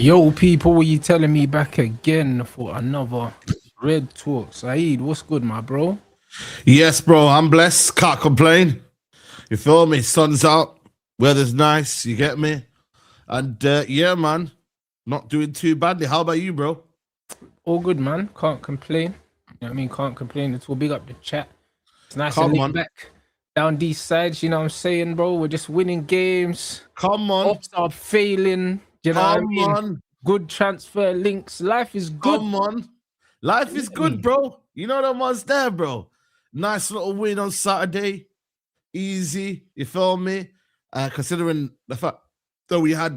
Yo, people, what you telling me back again for another Red Talk? Saeed, what's good, my bro? Yes, bro, I'm blessed. Can't complain. You feel me? Sun's out. Weather's nice. You get me? And yeah, man, not doing too badly. How about you, bro? All good, man. Can't complain. You know what I mean? Can't complain. It's all big up the chat. It's nice Come and laid on. back down these sides. You know what I'm saying, bro? We're just winning games. Come on. Ops are failing. You know what I Come mean? on. Good transfer links. Life is good. Come on. Life is good, bro. You know that one's there, bro. Nice little win on Saturday. Easy. You feel me? Considering the fact that we had,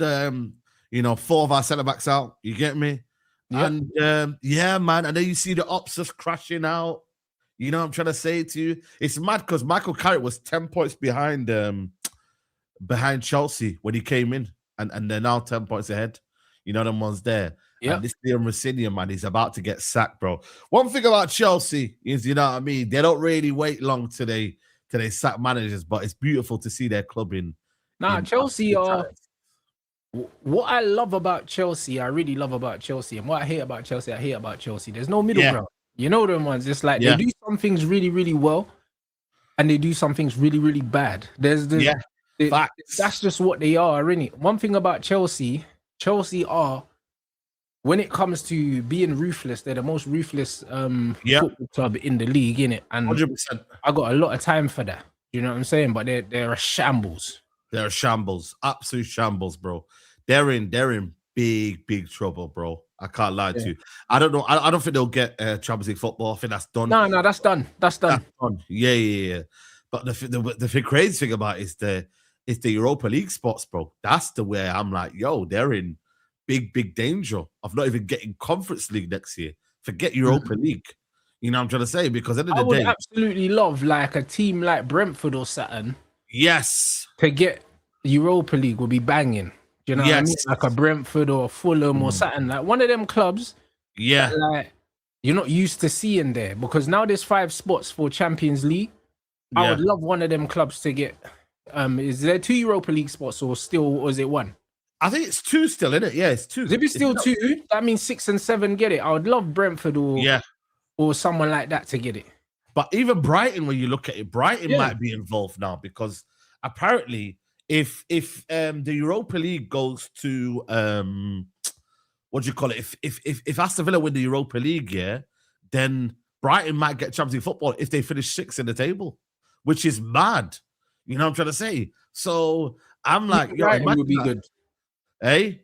four of our centre backs out. You get me? Yep. And yeah, man. And then you see the ops just crashing out. You know what I'm trying to say to you? It's mad because Michael Carrick was 10 points behind Chelsea when he came in. And they're now 10 points ahead. You know them ones there. Yep. And this ROSENIor, man, he's about to get sacked, bro. One thing about Chelsea is, you know what I mean? They don't really wait long till they sack managers, but it's beautiful to see their club in. Chelsea are... What I love about Chelsea, I really love about Chelsea. And what I hate about Chelsea, I hate about Chelsea. There's no middle ground. You know them ones. It's like they do some things really, really well. And they do some things really, really bad. That's just what they are, really. One thing about Chelsea are, when it comes to being ruthless, they're the most ruthless football club in the league, innit? And 100%. I got a lot of time for that. You know what I'm saying? But they're a shambles. They're a shambles. Absolute shambles, bro. They're in big trouble, bro. I can't lie to you. I don't know. I don't think they'll get Champions League football. I think that's done. No, that's done. That's done. Yeah. But the crazy thing about it is the Europa League spots, bro. That's the way I'm like, yo, they're in big danger of not even getting Conference League next year. Forget Europa League. You know what I'm trying to say? Because at the end of the day, I would absolutely love like a team like Brentford or Saturn. Yes. To get Europa League would be banging. You know what I mean? Like a Brentford or Fulham or something. Like one of them clubs. Yeah. That, like, you're not used to seeing there. Because now there's 5 spots for Champions League. I would love one of them clubs to get. Is there 2 Europa League spots or is it 1? I think it's 2 still, isn't it? Yeah, it's 2. If it's still 2, that means 6 and 7 get it. I would love Brentford or someone like that to get it. But even Brighton, when you look at it, Brighton might be involved now because apparently if the Europa League goes to what do you call it? If Aston Villa win the Europa League, then Brighton might get Champions League football if they finish 6th in the table, which is mad. You know what I'm trying to say? So I'm like, Brighton would be good. Hey?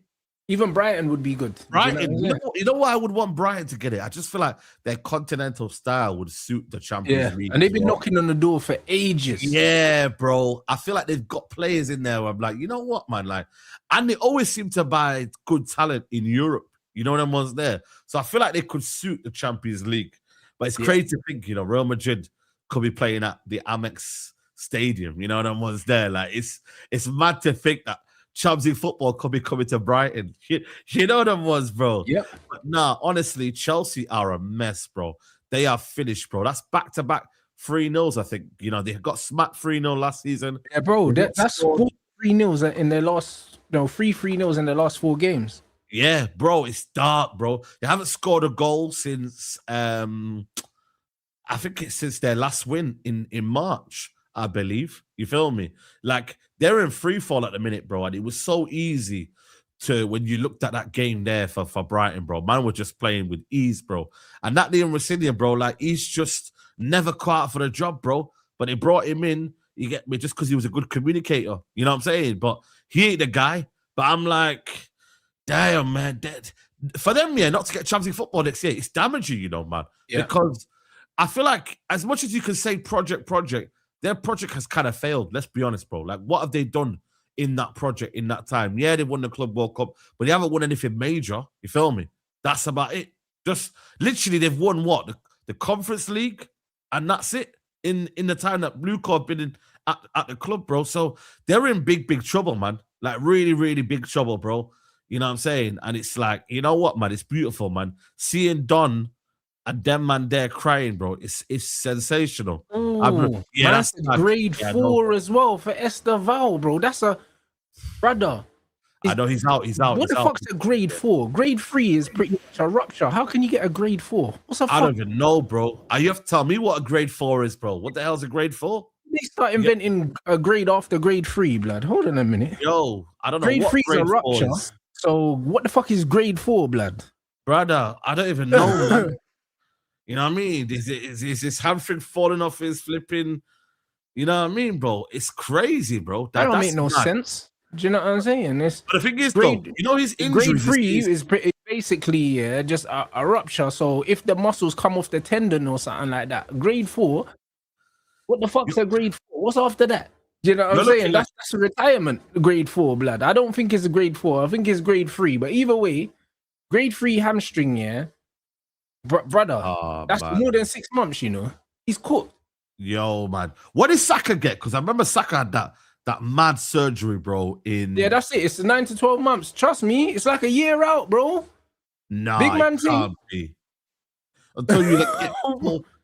Even Brighton would be good. Brighton, you know why I would want Brighton to get it? I just feel like their continental style would suit the Champions League. And they've been knocking on the door for ages. Yeah, bro. I feel like they've got players in there where I'm like, you know what, man? Like, and they always seem to buy good talent in Europe. You know them ones there. So I feel like they could suit the Champions League. But it's crazy to think, Real Madrid could be playing at the Amex Stadium. You know them ones there. Like, it's mad to think that Champions League football could be coming to Brighton. You know them ones, bro. Yeah. But nah, honestly, Chelsea are a mess, bro. They are finished, bro. That's back-to-back 3-0s, I think. They got smacked 3-0 last season. Yeah, bro. That's 4 3-0s in their last... No, 3 3-0s in their last 4 games. Yeah, bro. It's dark, bro. They haven't scored a goal since... I think it's since their last win in March, I believe. You feel me? Like, they're in free fall at the minute, bro. And it was so easy to, when you looked at that game there for Brighton, bro, man was just playing with ease, bro. And that Liam Rosenior, bro, like, he's just never caught out for the job, bro. But they brought him in, you get me, just because he was a good communicator. You know what I'm saying? But he ain't the guy. But I'm like, damn, man. For them, not to get Champions League football next year, it's damaging, man. Yeah. Because I feel like, as much as you can say project, their project has kind of failed. Let's be honest, bro. Like, what have they done in that project in that time? Yeah, they won the Club World Cup, but they haven't won anything major. You feel me? That's about it. Just literally, they've won what? The Conference League, and that's it. In the time that Blue Card been at the club, bro. So they're in big trouble, man. Like, really, really big trouble, bro. You know what I'm saying? And it's like, you know what, man? It's beautiful, man. Seeing Don and them man there crying, bro. It's sensational. That's grade 4 as well for Esteval, bro. That's a brother. I know he's out. What the fuck's a grade 4? Grade 3 is pretty much a rupture. How can you get a grade 4? What's a fuck? I don't even know, bro. You have to tell me what a grade 4 is, bro. What the hell is a grade 4? They start inventing a grade after grade 3, blood. Hold on a minute. Yo, I don't know. Grade what 3 is a 4 rupture. is. So what the fuck is grade 4, blood? Brother, I don't even know, man. You know what I mean? Is his hamstring falling off his flipping? You know what I mean, bro? It's crazy, bro. That don't make no sense. Do you know what I'm saying? But the thing is, though, you know his injuries. Grade 3 is basically just a rupture. So if the muscles come off the tendon or something like that, grade 4. What the fuck's a grade 4? What's after that? Do you know what I'm saying? That's a retirement. Grade 4, blood. I don't think it's a grade 4. I think it's grade 3. But either way, grade 3 hamstring, yeah, brother. That's more than 6 months. You know, he's cooked. Yo, man, what did Saka get? Because I remember Saka had that mad surgery, bro. That's it. It's 9 to 12 months. Trust me, it's like a year out, bro. Nah, big man can't be. Until you get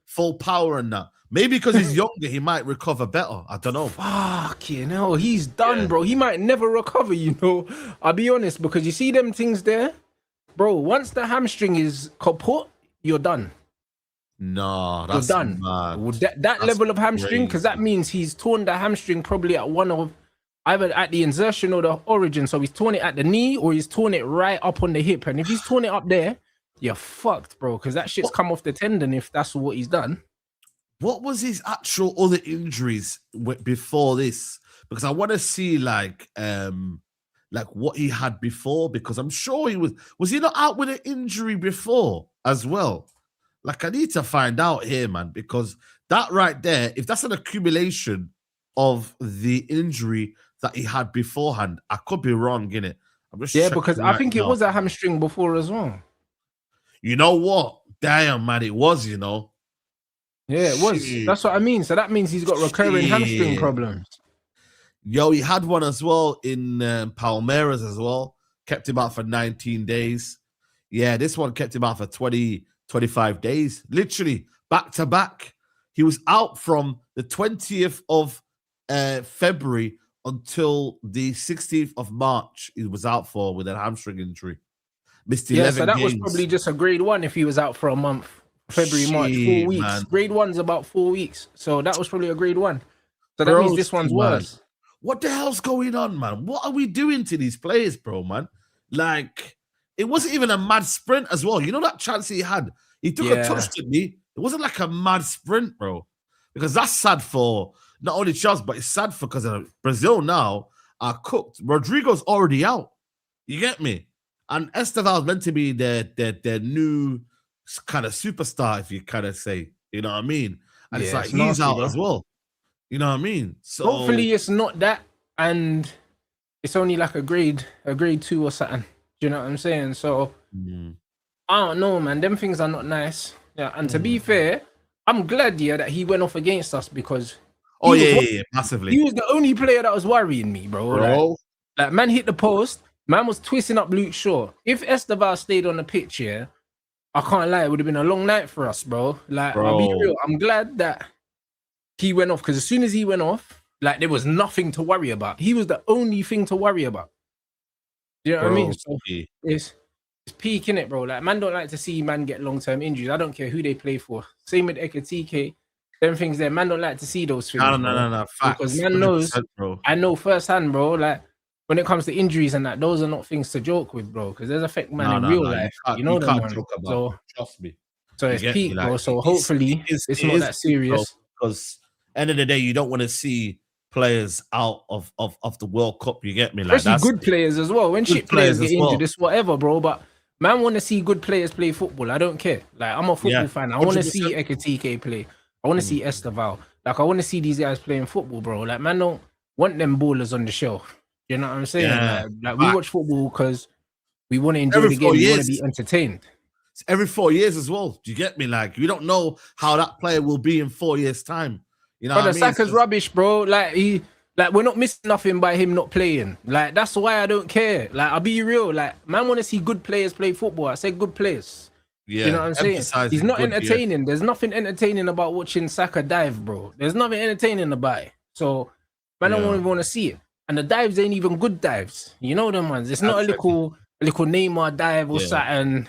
full power and that. Maybe because he's younger, he might recover better. I don't know. Fuck, you know, he's done, bro. He might never recover, you know. I'll be honest, because you see them things there, bro. Once the hamstring is kaput, you're done. No, that's done. Mad. That level of hamstring, because that means he's torn the hamstring probably at one of either at the insertion or the origin. So he's torn it at the knee or he's torn it right up on the hip. And if he's torn it up there, you're fucked, bro. Because that shit's come off the tendon if that's what he's done. What was his actual other injuries before this? Because I want to see like what he had before. Because I'm sure he was he not out with an injury before as well? Like, I need to find out here, man, because that right there, if that's an accumulation of the injury that he had beforehand, I could be wrong, innit? I'm just because I think it was a hamstring before as well. You know what? Damn, man, it was, you know. Yeah, it was. That's what I mean. So that means he's got recurring hamstring problems. Yo, he had one as well in Palmeiras as well. Kept him out for 19 days. Yeah, this one kept him out for 25 days, literally back to back. He was out from the 20th of February until the 16th of March. He was out for with a hamstring injury. Missed 11 so that games. was probably just a grade 1 if he was out for a month. February, March, 4 weeks. Man. Grade 1's about 4 weeks. So that was probably a grade 1. So that means this one's worse. What the hell's going on, man? What are we doing to these players, bro, man? Like, it wasn't even a mad sprint as well. You know that chance he had? He took a touch to me. It wasn't like a mad sprint, bro. Because that's sad for not only Chelsea, but it's sad for because Brazil now are cooked. Rodrigo's already out. You get me? And Esteval's meant to be their new kind of superstar, if you kind of say. You know what I mean? And it's like he's out as well. You know what I mean? So hopefully it's not that, and it's only like a grade 2 or something. Do you know what I'm saying? So I don't know, man. Them things are not nice. Yeah, and to be fair, I'm glad that he went off against us because massively. He was the only player that was worrying me, bro. Like man hit the post, man was twisting up Luke Shaw. If Esteval stayed on the pitch, I can't lie, it would have been a long night for us, bro. Like, I'll be real. I'm glad that he went off because as soon as he went off, like there was nothing to worry about. He was the only thing to worry about. You know what I mean? So it's peak, innit, bro? Like, man don't like to see man get long-term injuries. I don't care who they play for. Same with Ekatike. Them things there, man don't like to see those things. No. Facts. Because man knows, bro. I know firsthand, bro, like, when it comes to injuries and that, those are not things to joke with, bro, because there's affect man in real life. You know that, man. So, trust me. So it's peak, bro. So hopefully it's not that serious. Because end of the day, you don't want to see players out of the World Cup. You get me? Like, especially good players as well. When shit players get injured, it's whatever, bro. But man, want to see good players play football. I don't care. Like, I'm a football fan. I want to see Ekatike play. I want to see Esteval. Like, I want to see these guys playing football, bro. Like, man, don't want them ballers on the shelf. You know what I'm saying? Yeah. Like we watch football because we want to enjoy the game. We want to be entertained. It's every 4 years as well. Do you get me? Like, you don't know how that player will be in 4 years' time. You know, but Saka's rubbish, bro. Like we're not missing nothing by him not playing. Like, that's why I don't care. Like, I'll be real. Like, man, want to see good players play football. I say good players. Yeah, you know what I'm saying? He's not entertaining. Yeah. There's nothing entertaining about watching Saka dive, bro. There's nothing entertaining about it. So, man, I don't even want to see it. and the dives ain't even good dives. You know them ones. It's not a little Neymar dive or something.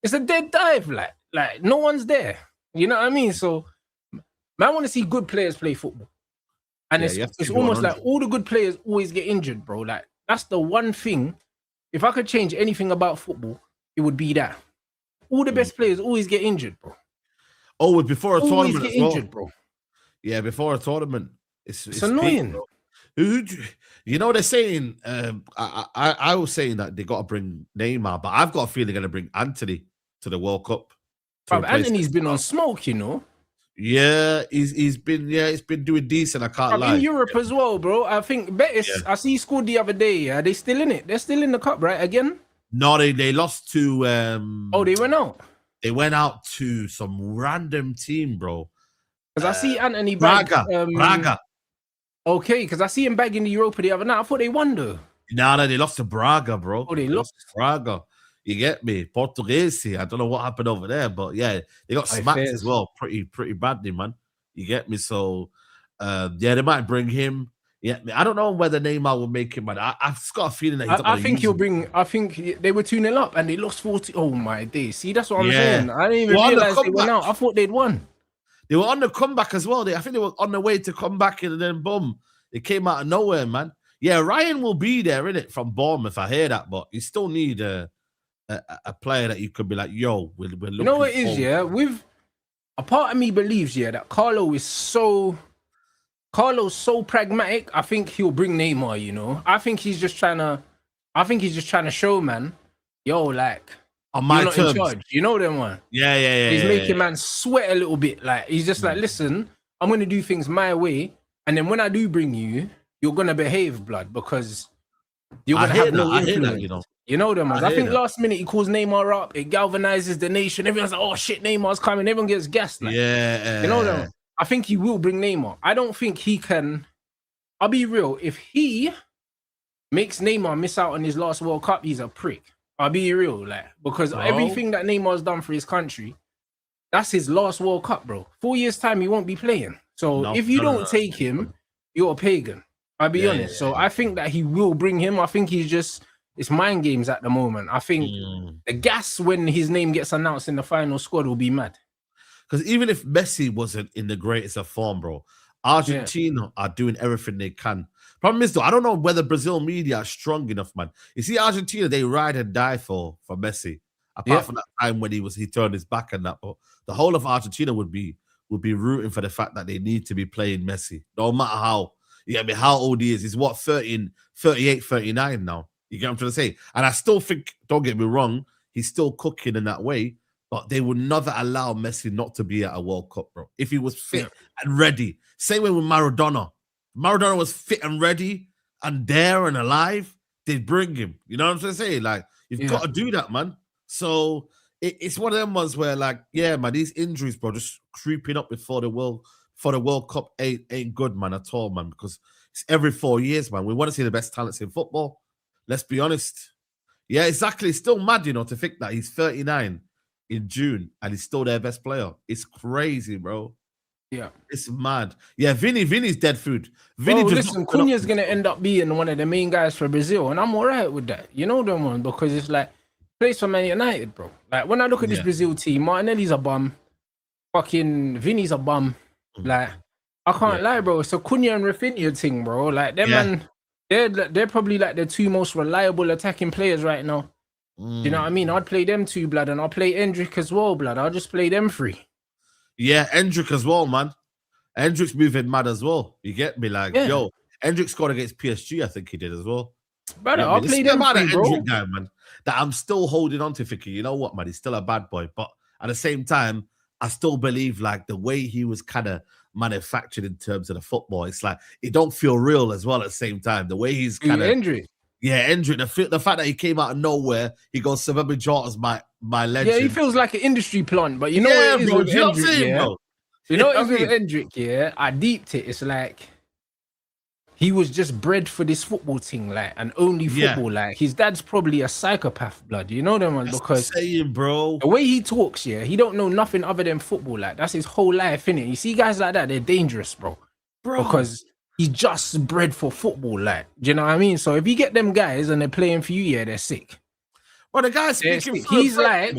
It's a dead dive, like no one's there. You know what I mean? So, man, I want to see good players play football. And it's almost like all the good players always get injured, bro. Like, that's the one thing. If I could change anything about football, it would be that. All the best players always get injured, bro. Oh, before a tournament get injured, bro. Yeah, before a tournament. It's annoying. You know, they're saying, I was saying that they got to bring Neymar, but I've got a feeling they're going to bring Anthony to the World Cup. Anthony's been on smoke, you know. Yeah, he's been doing decent. I can't lie. In Europe as well, bro. I think Betis. I see he scored the other day. Yeah, they still in it. They're still in the cup, right? Again? No, they lost to. They went out. They went out to some random team, bro. Because I see Anthony Braga. Okay, because I see him bagging the Europa the other night. I thought they won though. No, they lost to Braga, bro. Oh, they lost to Braga. You get me? Portuguese. I don't know what happened over there, but yeah, they got smacked as well, pretty badly, man. You get me? So, they might bring him. Yeah, I don't know whether Neymar will make him, man. I've just got a feeling that I think he'll bring. I think they were 2-0 up and they lost 40. Oh my days! See, that's what I'm saying. I didn't even realize they went out. I thought they'd won. They were on the comeback as well. I think they were on the way to come back, and then boom, it came out of nowhere, man. Yeah, Ryan will be there, innit, from Bournemouth. I hear that, but you still need a player that you could be like, yo, we're looking. You know what it is, yeah? With a part of me believes, that Carlo's so pragmatic. I think he'll bring Neymar, you know. I think he's just trying to show, man, yo, like, on my you're not terms. in charge. You know them one. Yeah. He's making man sweat a little bit. Like, he's just like, listen, I'm gonna do things my way, and then when I do bring you, you're gonna behave, blood, because you're gonna have no influence. You know them ones. I think last minute he calls Neymar up, it galvanizes the nation. Everyone's like, oh shit, Neymar's coming. Everyone gets gassed. Like, you know them. I think he will bring Neymar. I don't think he can. I'll be real. If he makes Neymar miss out on his last World Cup, he's a prick. I'll be real, like, because everything that Neymar's done for his country, that's his last World Cup, bro. 4 years time, he won't be playing. So if you don't take him, you're a pagan. I'll be honest. So I think that he will bring him. I think it's mind games at the moment. I think the gas when his name gets announced in the final squad will be mad. Because even if Messi wasn't in the greatest of form, bro, Argentina are doing everything they can. Problem is, though, I don't know whether Brazil media are strong enough, man. You see, Argentina, they ride and die for Messi. Apart from that time when he turned his back and that, but the whole of Argentina would be rooting for the fact that they need to be playing Messi, no matter how. You get me? How old he is? He's what, 38, 39 now. You get what I'm trying to say? And I still think, don't get me wrong, he's still cooking in that way, but they would never allow Messi not to be at a World Cup, bro. If he was fit and ready. Same way with Maradona. Maradona was fit and ready and there and alive, they'd bring him. You know what I'm trying to say? Like, you've got to do that, man. So it's one of them ones where, like, yeah, man, these injuries, bro, just creeping up before the World Cup ain't good, man, at all, man, because it's every 4 years, man. We want to see the best talents in football. Let's be honest. Yeah, exactly. It's still mad, you know, to think that he's 39 in June and he's still their best player. It's crazy, bro. Yeah. It's mad. Yeah, Vinny's dead food. Listen, Cunha's going to end up being one of the main guys for Brazil, and I'm all right with that. You know them one, because it's like, plays for Man United, bro. Like, when I look at this Brazil team, Martinelli's a bum. Fucking Vinny's a bum. Like, I can't lie, bro. It's a Cunha and Rafinha thing, bro. Like, them man, they're probably like the two most reliable attacking players right now. You know what I mean? I'd play them two, blood, and I'll play Endrick as well, blood. I'll just play them three. Yeah, Endrick as well, man. Endrick's moving mad as well. You get me? Like, yo, Endrick scored against PSG, I think he did as well. Brother, I'll play them three, bro. Endrick guy, man, that I'm still holding on to, thinking, you know what, man, he's still a bad boy. But at the same time, I still believe, like, the way he was kind of manufactured in terms of the football, it's like, it don't feel real as well at the same time. The way he's kind of... Endrick. Yeah, Endrick, the fact that he came out of nowhere, he goes, Sebastian Jordan's my legend. Yeah, he feels like an industry plant, but you know what it is with Endrick, bro. You know what it is with Endrick, yeah? I deeped it. It's like, he was just bred for this football thing, like, and only football. Like, his dad's probably a psychopath, blood. You know that one? Because bro, the way he talks, he don't know nothing other than football. Like, that's his whole life, innit? You see guys like that, they're dangerous, bro. Because he's just bred for football. Like, do you know what I mean? So if you get them guys and they're playing for you, yeah, they're sick. Well, the guy's speaking. He's like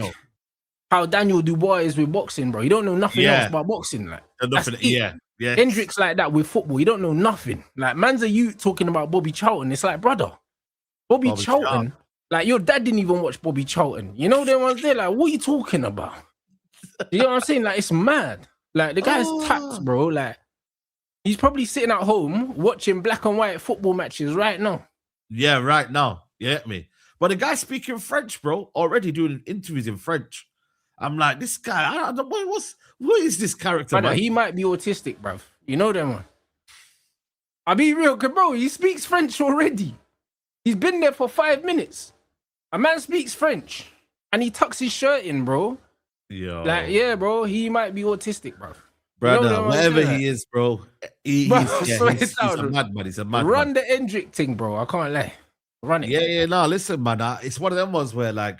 how Daniel Dubois is with boxing, bro. You don't know nothing else about boxing, like. Yeah. Hendricks like that with football. You don't know nothing. Like, man's a youth talking about Bobby Charlton. It's like, brother, Bobby Charlton. Like, your dad didn't even watch Bobby Charlton. You know, them ones there, like, what are you talking about? You know what I'm saying? Like, it's mad. Like, the guy's tapped, bro. Like, he's probably sitting at home watching black and white football matches right now. Yeah, right now. You get me? But the guy's speaking French, bro, already doing interviews in French. I'm like, this guy, I don't know, what is this character, man? He might be autistic, bruv. You know that one. I'll be real, cause bro, he speaks French already. He's been there for 5 minutes. A man speaks French and he tucks his shirt in, bro. Yo. Like, yeah, bro, he might be autistic, bruv. Brother, you know whatever he is, bro, he's a madman. He's a madman. Run the Hendrick thing, bro. I can't lie. Run it. Yeah, no, listen, man. It's one of them ones where, like,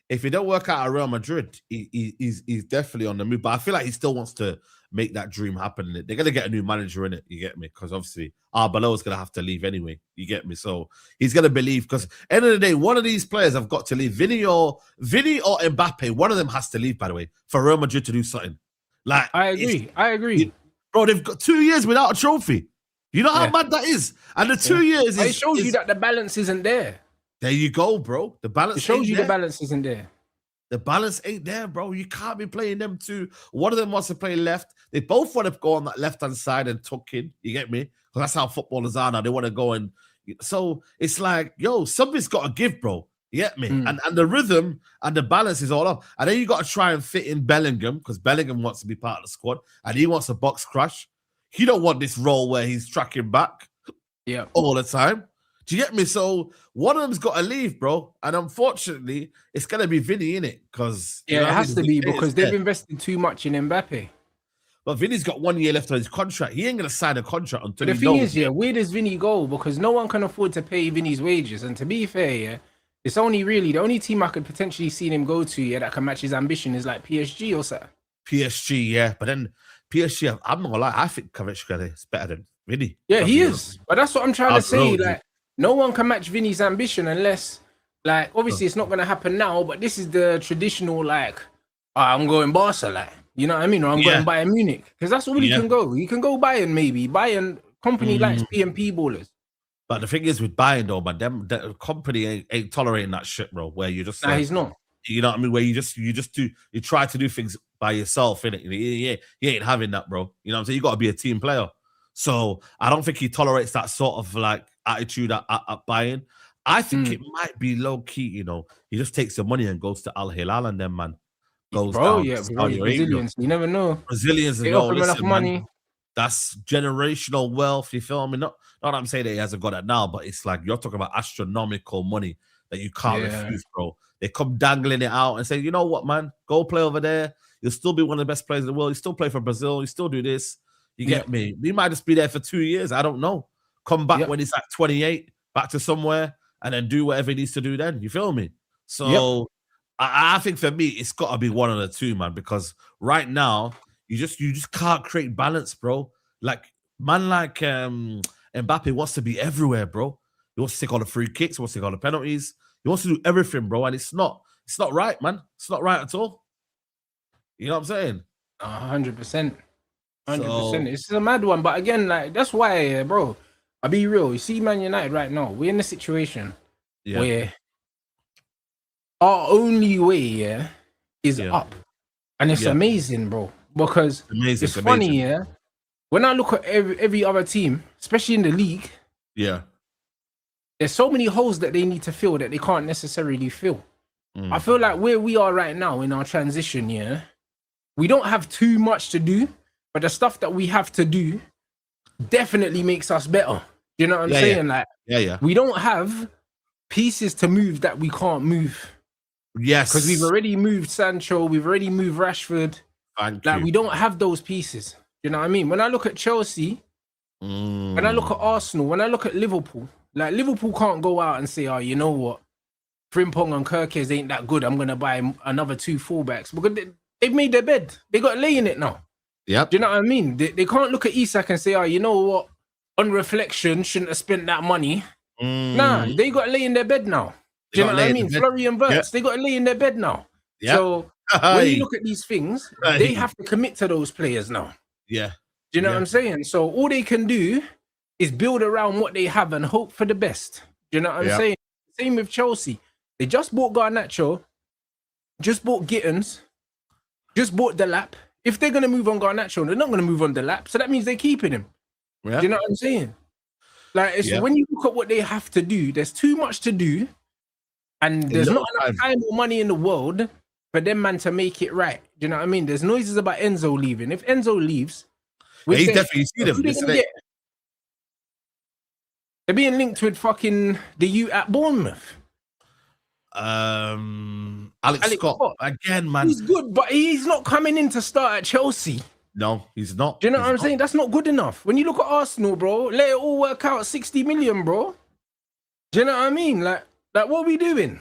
if it don't work out at Real Madrid, he's definitely on the move. But I feel like he still wants to make that dream happen. They're going to get a new manager in it, you get me? Because obviously, Arbeloa is going to have to leave anyway, you get me? So he's going to believe, because end of the day, one of these players have got to leave. Vinny or Mbappe, one of them has to leave, by the way, for Real Madrid to do something. Like, I agree. Bro, they've got 2 years without a trophy. You know how mad that is? And the 2 years it shows you that the balance isn't there. There you go, bro. The balance. It shows you the balance isn't there. The balance ain't there, bro. You can't be playing them two. One of them wants to play left. They both want to go on that left-hand side and tuck in. You get me? Because that's how footballers are now. They want to go and... So it's like, yo, something's got to give, bro. You get me? And the rhythm and the balance is all up. And then you got to try and fit in Bellingham, because Bellingham wants to be part of the squad and he wants a box crash. He don't want this role where he's tracking back all the time. Do you get me? So one of them's got to leave, bro. And unfortunately, it's going to be Vinny, innit? Because it has to be, because they've invested too much in Mbappe. But Vinny's got 1 year left on his contract. He ain't going to sign a contract until the thing is, where does Vinny go? Because no one can afford to pay Vinny's wages. And to be fair, it's only really the only team I could potentially see him go to, that can match his ambition is like PSG or something. PSG, yeah. But then PSG, I'm not going to lie, I think Kvaratskhelia is better than Vinny. Yeah, he is. But that's what I'm trying to say. Like, no one can match Vinny's ambition unless, like, obviously it's not going to happen now, but this is the traditional, like, I'm going Barca, like, you know what I mean? Or I'm going Bayern Munich. Because that's all he can go. He can go Bayern, maybe. Bayern, company likes PMP ballers. But the thing is with Bayern, though, man, the company ain't tolerating that shit, bro, where you just... Nah, he's not. You know what I mean? Where you try to do things by yourself, innit? You ain't having that, bro. You know what I'm saying? You got to be a team player. So I don't think he tolerates that sort of, like, attitude at Bayern. I think it might be low key, you know. He just takes the money and goes to Al Hilal, and then, man, goes down. Brazilians, you never know. Brazilians, they offer him enough money. Man, that's generational wealth. You feel me? Not that I'm saying that he hasn't got that now, but it's like you're talking about astronomical money that you can't refuse, bro. They come dangling it out and say, you know what, man, go play over there. You'll still be one of the best players in the world. You still play for Brazil. You still do this. You get me? He might just be there for 2 years. I don't know. Come back when he's like 28, back to somewhere, and then do whatever he needs to do then. You feel me? So I think for me, it's got to be one of the two, man, because right now, you just can't create balance, bro. Like, man like Mbappe wants to be everywhere, bro. He wants to take all the free kicks, he wants to take all the penalties. He wants to do everything, bro, and it's not right, man. It's not right at all. You know what I'm saying? 100%. 100%. It's a mad one, but again, like, that's why, bro, I'll be real. You see Man United right now, we're in a situation where our only way is up. And it's amazing, bro, because it's funny, when I look at every other team, especially in the league, there's so many holes that they need to fill that they can't necessarily fill. I feel like where we are right now in our transition, we don't have too much to do, but the stuff that we have to do definitely makes us better. You know what I'm saying? Like, we don't have pieces to move that we can't move. Yes. Because we've already moved Sancho, we've already moved Rashford. We don't have those pieces. You know what I mean? When I look at Chelsea, when I look at Arsenal, when I look at Liverpool, like, Liverpool can't go out and say, oh, you know what? Frimpong and Kirkes ain't that good. I'm going to buy another 2 fullbacks. Because they've made their bed. They got to lay in it now. Yep. Do you know what I mean? They can't look at Isak and say, oh, you know what? on reflection, shouldn't have spent that money. Nah, they got to lay in their bed now. Do you know what I mean? Flurry and Verts, they got to lay in their bed now. Yep. So when you look at these things, they have to commit to those players now. Yeah. Do you know what I'm saying? So all they can do is build around what they have and hope for the best. Do you know what I'm saying? Same with Chelsea. They just bought Garnacho, just bought Gittins, just bought Delap. If they're going to move on Garnacho, they're not going to move on Delap. So that means they're keeping him. Do you know what I'm saying? Like, it's when you look at what they have to do, there's too much to do. And there's not enough time or money in the world for them, man, to make it right. Do you know what I mean? There's noises about Enzo leaving. If Enzo leaves... he's definitely see them. They're being linked with fucking the U at Bournemouth. Alex Scott again, man. He's good, but he's not coming in to start at Chelsea. No, he's not. Do you know what I'm saying? That's not good enough. When you look at Arsenal, bro, let it all work out. 60 million, bro. Do you know what I mean? Like what are we doing?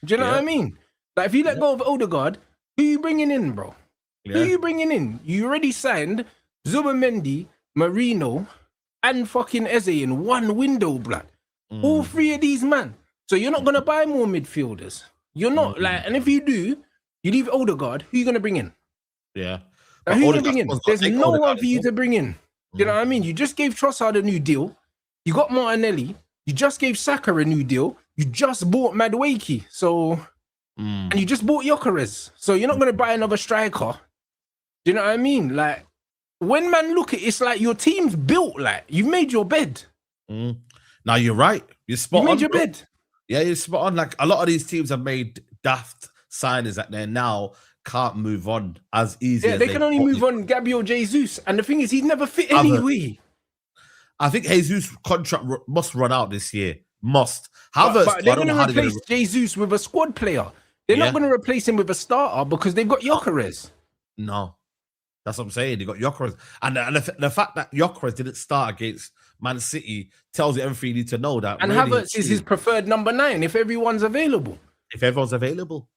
Do you know what I mean? Like, if you let go of Odegaard, who you bringing in, bro? Who you bringing in? You already signed Zubimendi, Marino, and fucking Eze in one window, blood. All three of these, man. So you're not going to buy more midfielders. You're not. Like, and if you do, you leave Odegaard, who you going to bring in? Yeah. Like, who you going to bring in? There's no one for you to bring in. You know what I mean? You just gave Trossard a new deal. You got Martinelli. You just gave Saka a new deal. You just bought Madueke. So... And you just bought Gyökeres. So you're not going to buy another striker. Do you know what I mean? Like, when man look at it, it's like your team's built. Like, you've made your bed. Now, you're right. You're spot on. You made your bed. Yeah, you're spot on. Like, a lot of these teams have made daft signings that they now can't move on as easy as they can only move on Gabriel Jesus. And the thing is, he's never fit anyway. I think Jesus' contract must run out this year. Must. But they're going to replace Jesus with a squad player. They're not going to replace him with a starter because they've got Gyökeres. No. That's what I'm saying. They got Gyökeres. And the fact that Gyökeres didn't start against Man City tells you everything you need to know. That and really Havertz is his preferred number 9 if everyone's available. If everyone's available.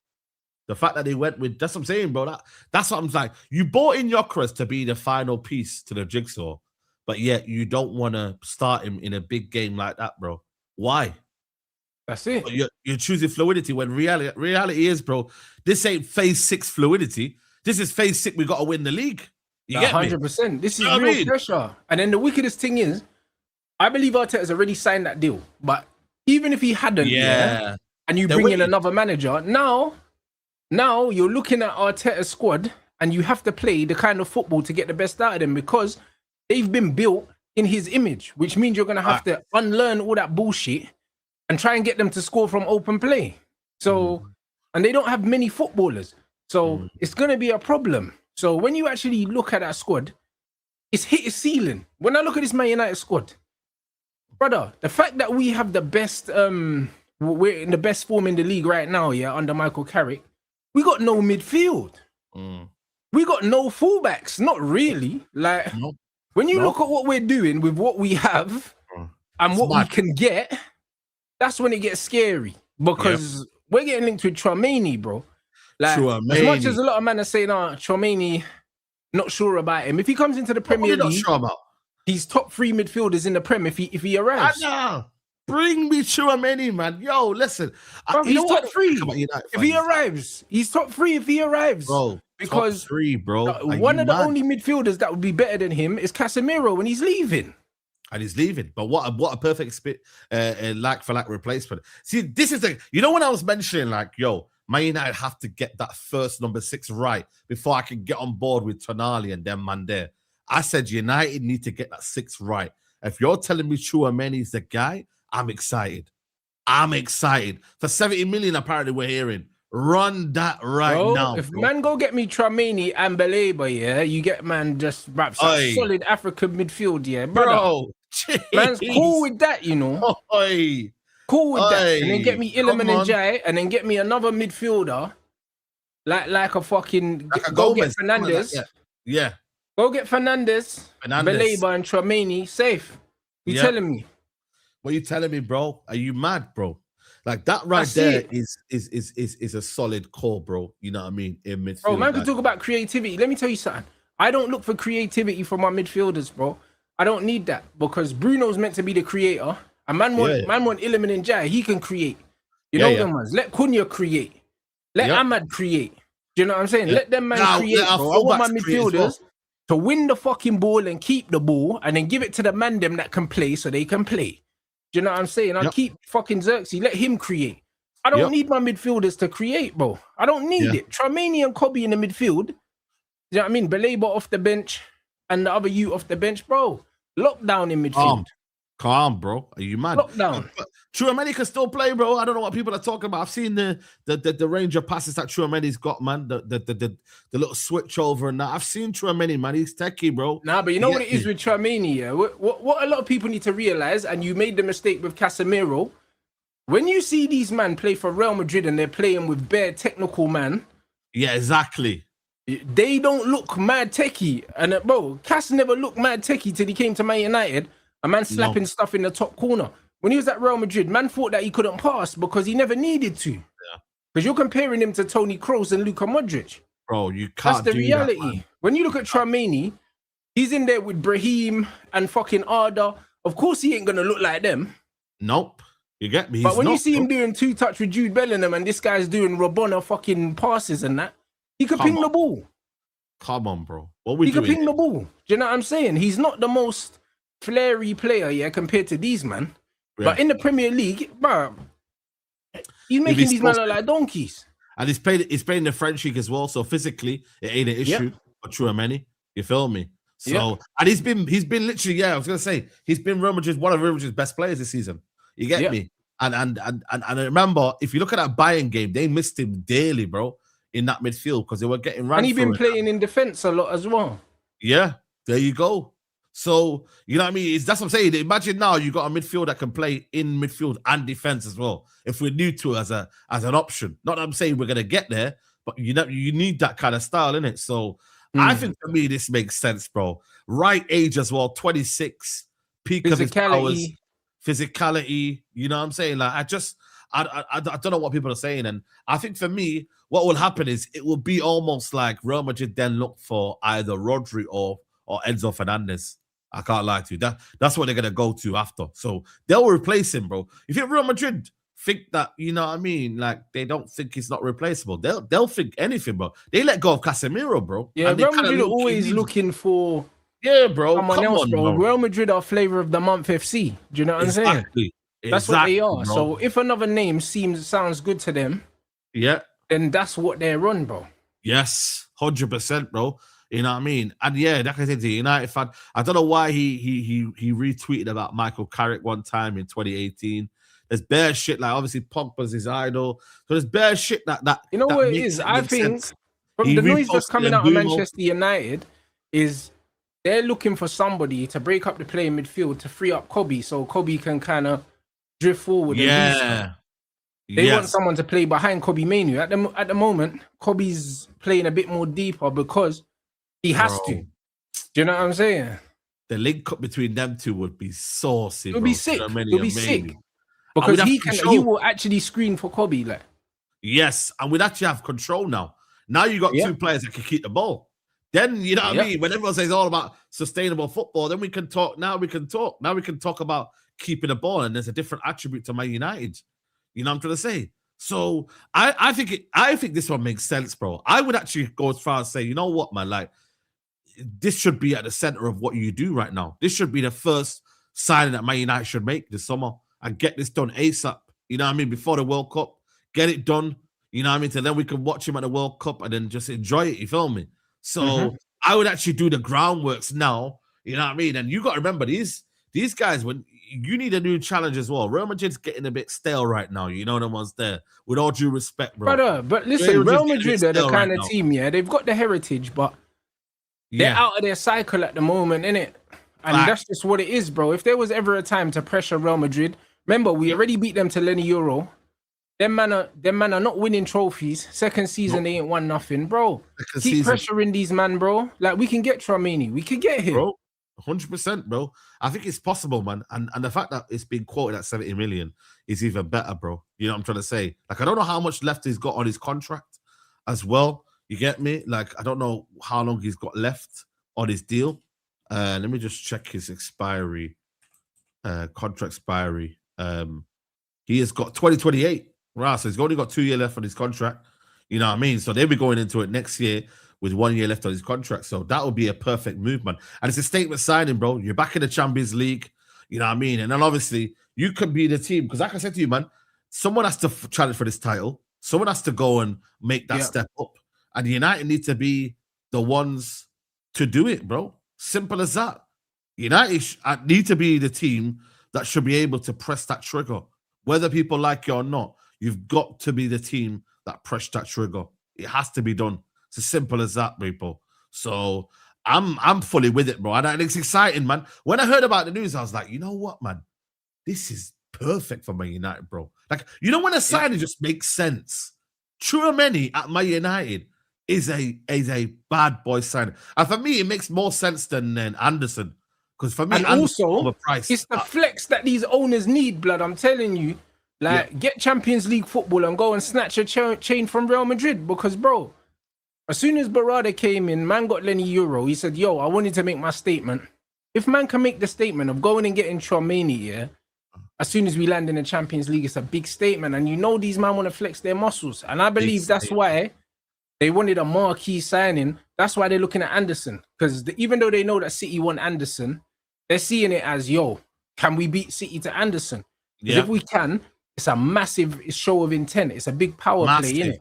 The fact that they went with... That's what I'm saying, bro. That's what I'm like. You bought in Gyökeres to be the final piece to the jigsaw, but yet you don't want to start him in a big game like that, bro. Why? That's it. You're choosing fluidity when reality is, bro, this ain't phase 6 fluidity. This is phase 6. We got to win the league. You get 100%. This is real pressure. And then the wickedest thing is, I believe Arteta's already signed that deal. But even if he hadn't, and you bring in another manager, now you're looking at Arteta's squad and you have to play the kind of football to get the best out of them because they've been built in his image, which means you're going to have to unlearn all that bullshit and try and get them to score from open play. So, and they don't have many footballers. So it's going to be a problem. So when you actually look at that squad, it's hit its ceiling. When I look at this Man United squad, brother, the fact that we have the best, we're in the best form in the league right now, under Michael Carrick, we got no midfield. We got no fullbacks, not really. Like, when you look at what we're doing with what we have and what we can get, that's when it gets scary because we're getting linked with Tchouaméni, bro. Like, as much as a lot of men are saying, Tchouaméni, not sure about him. If he comes into the Premier League, he's top 3 midfielders in the Prem if he arrives. Bring me Tchouaméni, man. Yo, listen. Bro, he's top 3 if he arrives. He's top 3 if he arrives. Bro, because top 3, bro. One of the only midfielders that would be better than him is Casemiro when he's leaving. And he's leaving. But what a perfect like-for-like replacement. See, this is when I was mentioning, like, yo, Man United have to get that first number 6 right before I can get on board with Tonali and them man there. I said United need to get that 6 right. If you're telling me Tchouaméni is the guy, I'm excited. For 70 million, apparently we're hearing. Run that now. If man go get me Tchouaméni and Baleba, you get man just wraps up solid African midfield, bro. Man's cool with that, you know. Cool with that. And then get me Iliman and Jai, and then get me another midfielder, like a fucking go get Fernandes. Go get Fernandes, Baleba, and Tchouaméni. Safe. You telling me? What are you telling me, bro? Are you mad, bro? Like that there is a solid core, bro. You know what I mean? In midfield. Bro, man could talk about creativity. Let me tell you something. I don't look for creativity from my midfielders, bro. I don't need that because Bruno's meant to be the creator. A man want Iliman and Jai. He can create. You know them ones. Let Cunha create. Let Ahmad create. Do you know what I'm saying? Let them man create, bro. I want my midfielders to win the fucking ball and keep the ball and then give it to the man them that can play so they can play. Do you know what I'm saying? I'll keep fucking Xerxes. Let him create. I don't need my midfielders to create, bro. I don't need it. Tramini and Kobe in the midfield. Do you know what I mean? Belabor off the bench and the other you off the bench, bro. Lockdown in midfield. Calm, bro. Are you mad? Lockdown. Tchouaméni can still play, bro. I don't know what people are talking about. I've seen the range of passes that Tchouaméni's got, man. The little switch over and that. I've seen Tchouaméni, man. He's techie, bro. Nah, but you know what it is with Tchouaméni, yeah? What a lot of people need to realize, and you made the mistake with Casemiro. When you see these men play for Real Madrid and they're playing with bare technical man. Yeah, exactly. They don't look mad techie. And bro, Cass never looked mad techie till he came to Man United. A man slapping stuff in the top corner. When he was at Real Madrid, man thought that he couldn't pass because he never needed to. Because you're comparing him to Toni Kroos and Luka Modric. Bro, you can't. That's the reality. That, when you look at Tchouaméni, he's in there with Brahim and fucking Arda. Of course, he ain't gonna look like them. Nope. You get me? But when you see him doing 2-touch with Jude Bellingham and this guy's doing Rabona fucking passes and that, he could ping the ball. Come on, bro. What we doing? He could ping the ball. Do you know what I'm saying? He's not the most flary player, compared to these, man. Yeah. But in the Premier League, bro, he's making these men look like donkeys. And he's playing the French league as well, so physically it ain't an issue for Tchouaméni. You feel me? So and he's been literally, I was gonna say he's been one of Real Madrid's best players this season. You get me? And I remember if you look at that Bayern game, they missed him daily, bro, in that midfield because they were getting ran. And he's been playing in defense a lot as well. Yeah, there you go. So, you know what I mean? That's what I'm saying. Imagine now you got a midfield that can play in midfield and defense as well. If we're new to it as an option. Not that I'm saying we're going to get there, but you need that kind of style, innit? So, I think for me, this makes sense, bro. Right age as well, 26, peak of his powers, physicality. You know what I'm saying? Like, I don't know what people are saying. And I think for me, what will happen is it will be almost like Real Madrid then look for either Rodri or Enzo Fernandez. I can't lie to you. That's what they're going to go to after. So they'll replace him, bro. If you're Real Madrid, think that, you know what I mean? Like, they don't think he's not replaceable. They'll think anything, bro. They let go of Casemiro, bro. Yeah, Real Madrid are always looking for bro. someone else, bro. Real Madrid are flavor of the month FC. Do you know what I'm saying? That's what they are. Bro. So if another name sounds good to them, then that's what they're on, bro. Yes, 100%, bro. You know what I mean? And like I said, the United fan, I don't know why he retweeted about Michael Carrick one time in 2018. There's bare shit, like obviously Pogba's his idol. So there's bare shit that you know what it is? I think from the noise that's coming out of Manchester United is they're looking for somebody to break up the play in midfield to free up Kobe so Kobe can kind of drift forward. They want someone to play behind Kobe Manu. At the moment, Kobe's playing a bit more deeper because he has to. Do you know what I'm saying? The link up between them two would be saucy. It would be sick. It would be sick. Because he will actually screen for Kobe. Like. Yes, and we'd actually have control now. Now you got two players that can keep the ball. Then, you know what I mean? When everyone says all about sustainable football, then we can talk. Now we can talk about keeping the ball, and there's a different attribute to Man United. You know what I'm trying to say? So I think this one makes sense, bro. I would actually go as far as say, you know what, man? Like, this should be at the center of what you do right now. This should be the first signing that Man United should make this summer and get this done ASAP. You know what I mean? Before the World Cup, get it done. You know what I mean? So then we can watch him at the World Cup and then just enjoy it. You feel me? So I would actually do the groundworks now. You know what I mean? And you got to remember these guys, when you need a new challenge as well. Real Madrid's getting a bit stale right now. You know the ones there. With all due respect, bro. But listen, Real Madrid are the kind of team, they've got the heritage, but they're out of their cycle at the moment, innit? And that's just what it is, bro. If there was ever a time to pressure Real Madrid, remember, we already beat them to Lenny Euro. Them man are not winning trophies. Second season, they ain't won nothing, bro. Keep pressuring these man, bro. Like, we can get Tchouaméni. We can get him. Bro, 100%, bro. I think it's possible, man. And the fact that it's been quoted at 70 million is even better, bro. You know what I'm trying to say? Like, I don't know how much left he's got on his contract as well. You get me? Like, I don't know how long he's got left on his deal Let me just check his expiry, contract expiry. He has got 2028. Right, so he's only got 2 years left on his contract. You know what I mean? So they'll be going into it next year with 1 year left on his contract. So that would be a perfect movement. And it's a statement signing, bro. You're back in the Champions League. You know what I mean? And then obviously you could be the team. Because like I said to you, man, someone has to challenge for this title. Someone has to go and make that step up. And United need to be the ones to do it, bro. Simple as that. United need to be the team that should be able to press that trigger. Whether people like you or not, you've got to be the team that press that trigger. It has to be done. It's as simple as that, people. So I'm fully with it, bro. And it's exciting, man. When I heard about the news, I was like, you know what, man? This is perfect for Man United, bro. Like, you know, when a signing just makes sense. Tchouaméni at Man United is a bad boy signing. And for me, it makes more sense than Anderson. Because for me, and also, it's the flex that these owners need, blood. I'm telling you. Like, get Champions League football and go and snatch a chain from Real Madrid. Because, bro, as soon as Barada came in, man got Lenny Euro. He said, yo, I wanted to make my statement. If man can make the statement of going and getting Tchouaméni, as soon as we land in the Champions League, it's a big statement. And you know these man want to flex their muscles. And I believe that's why they wanted a marquee signing. That's why they're looking at Anderson. Because even though they know that City want Anderson, they're seeing it as, yo, can we beat City to Anderson? Because if we can, it's a massive show of intent. It's a big power play, innit?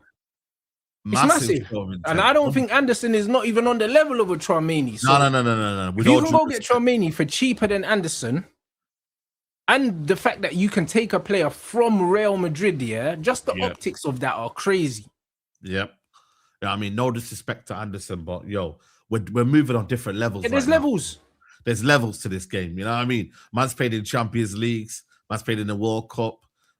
It's massive. And I don't think Anderson is not even on the level of a Tchouaméni. So no. If you can go get Tchouaméni for cheaper than Anderson, and the fact that you can take a player from Real Madrid, just the optics of that are crazy. Yep. Yeah, I mean, no disrespect to Anderson, but yo, we're moving on different levels. There's levels. There's levels to this game. You know what I mean? Man's played in Champions Leagues. Man's played in the World Cup.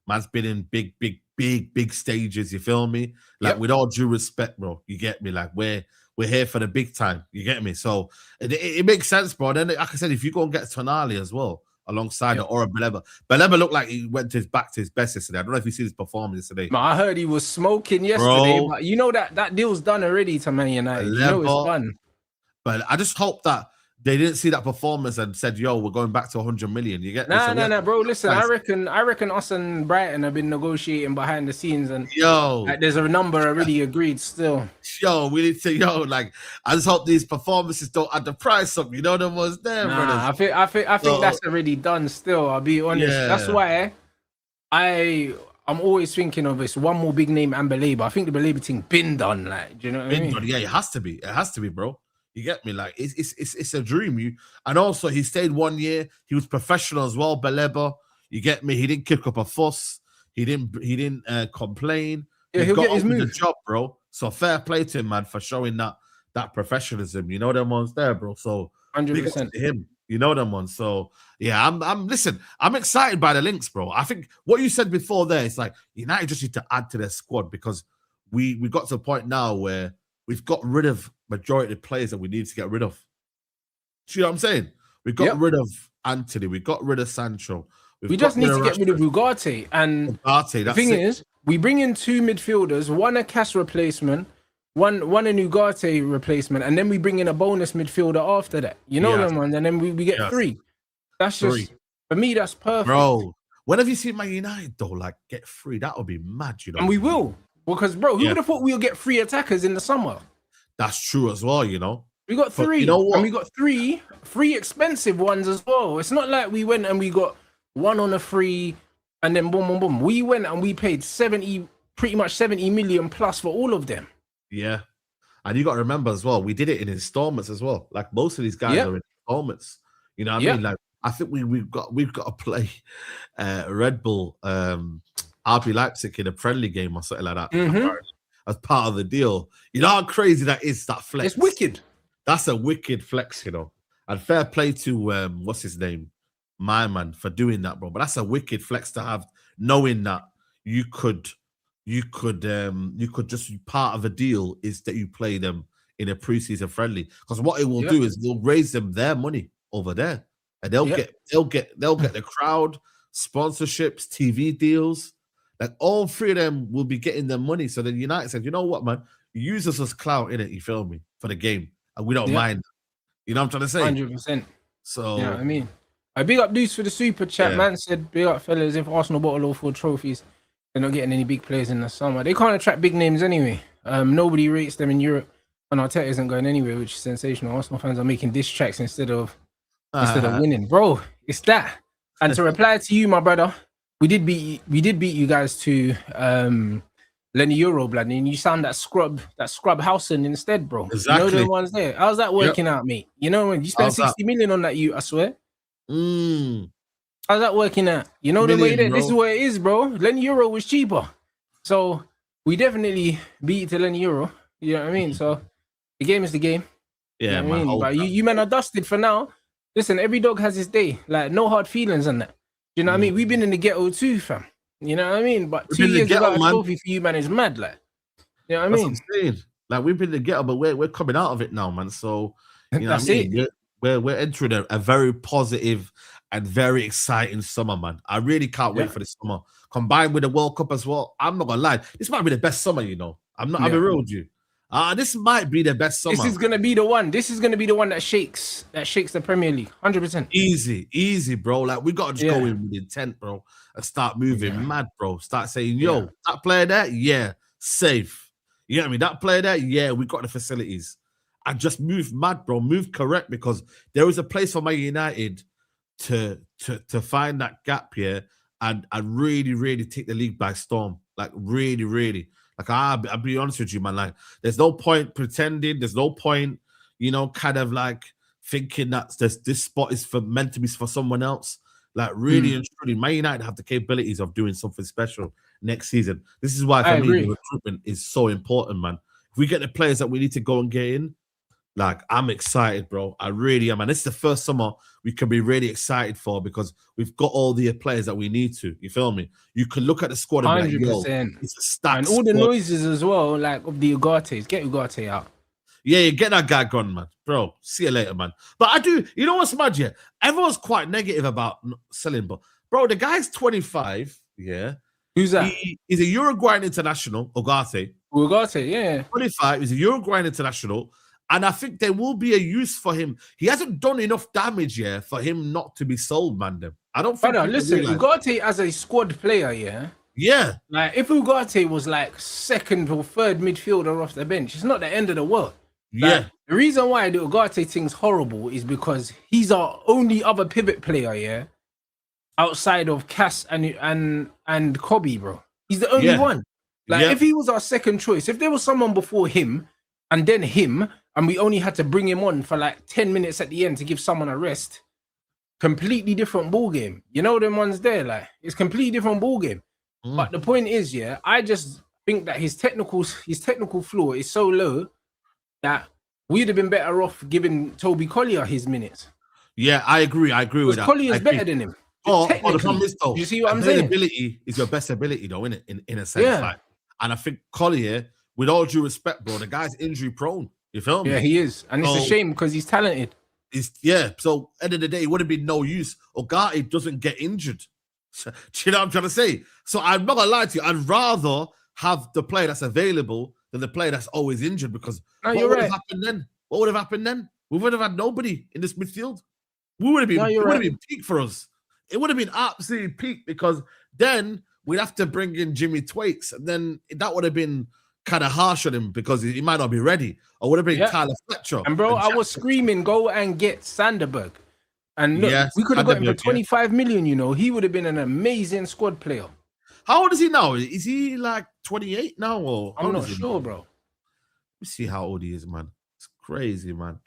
Man's been in big stages. You feel me? Like, with all due respect, bro, you get me? Like, we're here for the big time. You get me? So it makes sense, bro. And then, like I said, if you go and get Tonali as well, alongside it, or a Baleba. Baleba looked like he went back to his best yesterday. I don't know if you see his performance yesterday. I heard he was smoking yesterday, bro. But you know that deal's done already to Man United. You know it's done. But I just hope that they didn't see that performance and said, yo, we're going back to 100 million. You get me? Nah, bro. Listen, I reckon us and Brighton have been negotiating behind the scenes, and like, there's a number already agreed still. Yo, we need to, like, I just hope these performances don't add the price up. You know the ones there, brothers. I think that's already done still, I'll be honest. That's why I'm always thinking of this one more big name and Baleba. I think the Baleba thing been done, like, do you know what I mean? Done. Yeah, it has to be. It has to be, bro. You get me? Like, it's a dream. And also he stayed 1 year. He was professional as well, Baleba. You get me? He didn't kick up a fuss. He didn't complain. Yeah, he'll get his move. The job, bro. So fair play to him, man, for showing that professionalism. You know them ones there, bro. So 100% to him. You know them ones. So yeah, I'm excited by the links, bro. I think what you said before there is like United just need to add to their squad, because we got to the point now where we've got rid of majority of the players that we need to get rid of. See what I'm saying? We got rid of Anthony. We got rid of Sancho. We just need to get rid of Ugarte. And the thing is, we bring in 2 midfielders, one a cash replacement, one an Ugarte replacement, and then we bring in a bonus midfielder after that. You know them ones, and then we get 3. That's just, for me, that's perfect. Bro, when have you seen Man United, though, like, get 3? That would be mad, you know? And we will. Because, bro, who would have thought we'll get 3 attackers in the summer? That's true as well, you know. We got 3. You know what? And we got 3 expensive ones as well. It's not like we went and we got 1 on a free and then boom, boom, boom. We went and we paid pretty much 70 million plus for all of them. Yeah. And you got to remember as well, we did it in installments as well. Like, most of these guys are in installments. You know what I mean? Like, I think we've got to play Red Bull RB Leipzig in a friendly game or something like that. As part of the deal. You know how crazy that is, that flex? It's wicked. That's a wicked flex, you know. And fair play to what's his name? My man, for doing that, bro. But that's a wicked flex to have, knowing that you could just, part of a deal is that you play them in a preseason friendly. Because what it will do is they'll raise them their money over there. And they'll get the crowd, sponsorships, TV deals. Like, all 3 of them will be getting their money. So then United said, you know what, man? Use us as clout in it, you feel me, for the game. And we don't mind. You know what I'm trying to say? 100%. So, you know what I mean? I big up Deuce for the super chat. Man said, big up fellas. If Arsenal bottle all 4 trophies, they're not getting any big players in the summer. They can't attract big names anyway. Nobody rates them in Europe, and Arteta isn't going anywhere, which is sensational. Arsenal fans are making diss tracks instead of winning, bro. It's that. And to reply to you, my brother, we did beat you guys to Lenny Euro, blood, and you sound that scrub Housen instead, bro. Exactly. You know the ones there. How's that working out, mate? You know when you spent 60 million on that, I swear. How's that working out? You know the way that this is where it is, bro. Lenny Euro was cheaper, so we definitely beat to Lenny Euro. You know what I mean? So the game is the game. Yeah, you know man. But you men are dusted for now. Listen, every dog has his day. Like no hard feelings on that. You know what I mean? We've been in the ghetto too, fam. You know what I mean? But 2 years without a trophy for you, man, is mad. Like, you know what I mean? What I'm saying. Like we've been in the ghetto, but we're coming out of it now, man. So you know that's what I mean? We're entering a very positive and very exciting summer, man. I really can't wait for this summer. Combined with the World Cup as well. I'm not gonna lie. This might be the best summer, you know. I'll be real with you. This might be the best summer. This is gonna be the one. This is gonna be the one that shakes the Premier League. 100%. Easy, bro. Like we gotta just go in with intent, bro, and start moving mad, bro. Start saying, yo, that player there, safe. You know what I mean? That player there, we got the facilities. And just move mad, bro. Move correct, because there is a place for Man United to find that gap here and really, really take the league by storm. Like really, really. Like I'll be honest with you, man. Like there's no point pretending. There's no point, kind of like thinking that this spot is meant to be for someone else. Like really and truly, Man United have the capabilities of doing something special next season. This is why for me the recruitment is so important, man. If we get the players that we need to go and get in, like I'm excited, bro. I really am, and this is the first summer we can be really excited for because we've got all the players that we need to. You feel me? You can look at the squad and be like, yo, it's a stacked and all squad. the noises as well, like of the Ugates. Get Ugarte out. Yeah, get that guy gone, man. Bro, see you later, man. But I do, you know what's mad, yeah? Everyone's quite negative about selling, but bro, the guy's 25, yeah. Who's that? He's a Uruguayan international, Ugarte. Ugarte, yeah. 25, he's a Uruguayan international. And I think there will be a use for him. He hasn't done enough damage yet for him not to be sold, man. I don't think. Brother, listen, Ugarte as a squad player, yeah. Yeah. Like if Ugarte was like second or third midfielder off the bench, it's not the end of the world. Like, the reason why the Ugarte thing's horrible is because he's our only other pivot player, yeah, outside of Cass and Kobe, bro. He's the only one. Like if he was our second choice, if there was someone before him and then him, and we only had to bring him on for like 10 minutes at the end to give someone a rest, completely different ball game. You know them ones there, like it's completely different ball game. But the point is, yeah, I just think that his technical floor is so low that we'd have been better off giving Toby Collier his minutes. Yeah, I agree with that. Collier's better than him. Oh, the problem is though, you see what I'm saying? Ability is your best ability, though, in a sense. Yeah. Like, and I think Collier, with all due respect, bro, the guy's injury prone. You feel me? Yeah, he is. And it's a shame because he's talented. So end of the day, it would have been no use. Ugarte doesn't get injured. Do you know what I'm trying to say? So I'm not gonna lie to you. I'd rather have the player that's available than the player that's always injured, because what would have happened then? What would have happened then? We would have had nobody in this midfield. It would have been peak for us. It would have been absolutely peak, because then we'd have to bring in Jimmy Thwaites, and then that would have been kind of harsh on him because he might not be ready. Or would have been Tyler Fletcher. And bro, I was screaming, go and get Sanderberg. And look, we could have got him for 25 million, you know. He would have been an amazing squad player. How old is he now? Is he like 28 now? Or I'm not sure, bro. Let me see how old he is, man. It's crazy, man.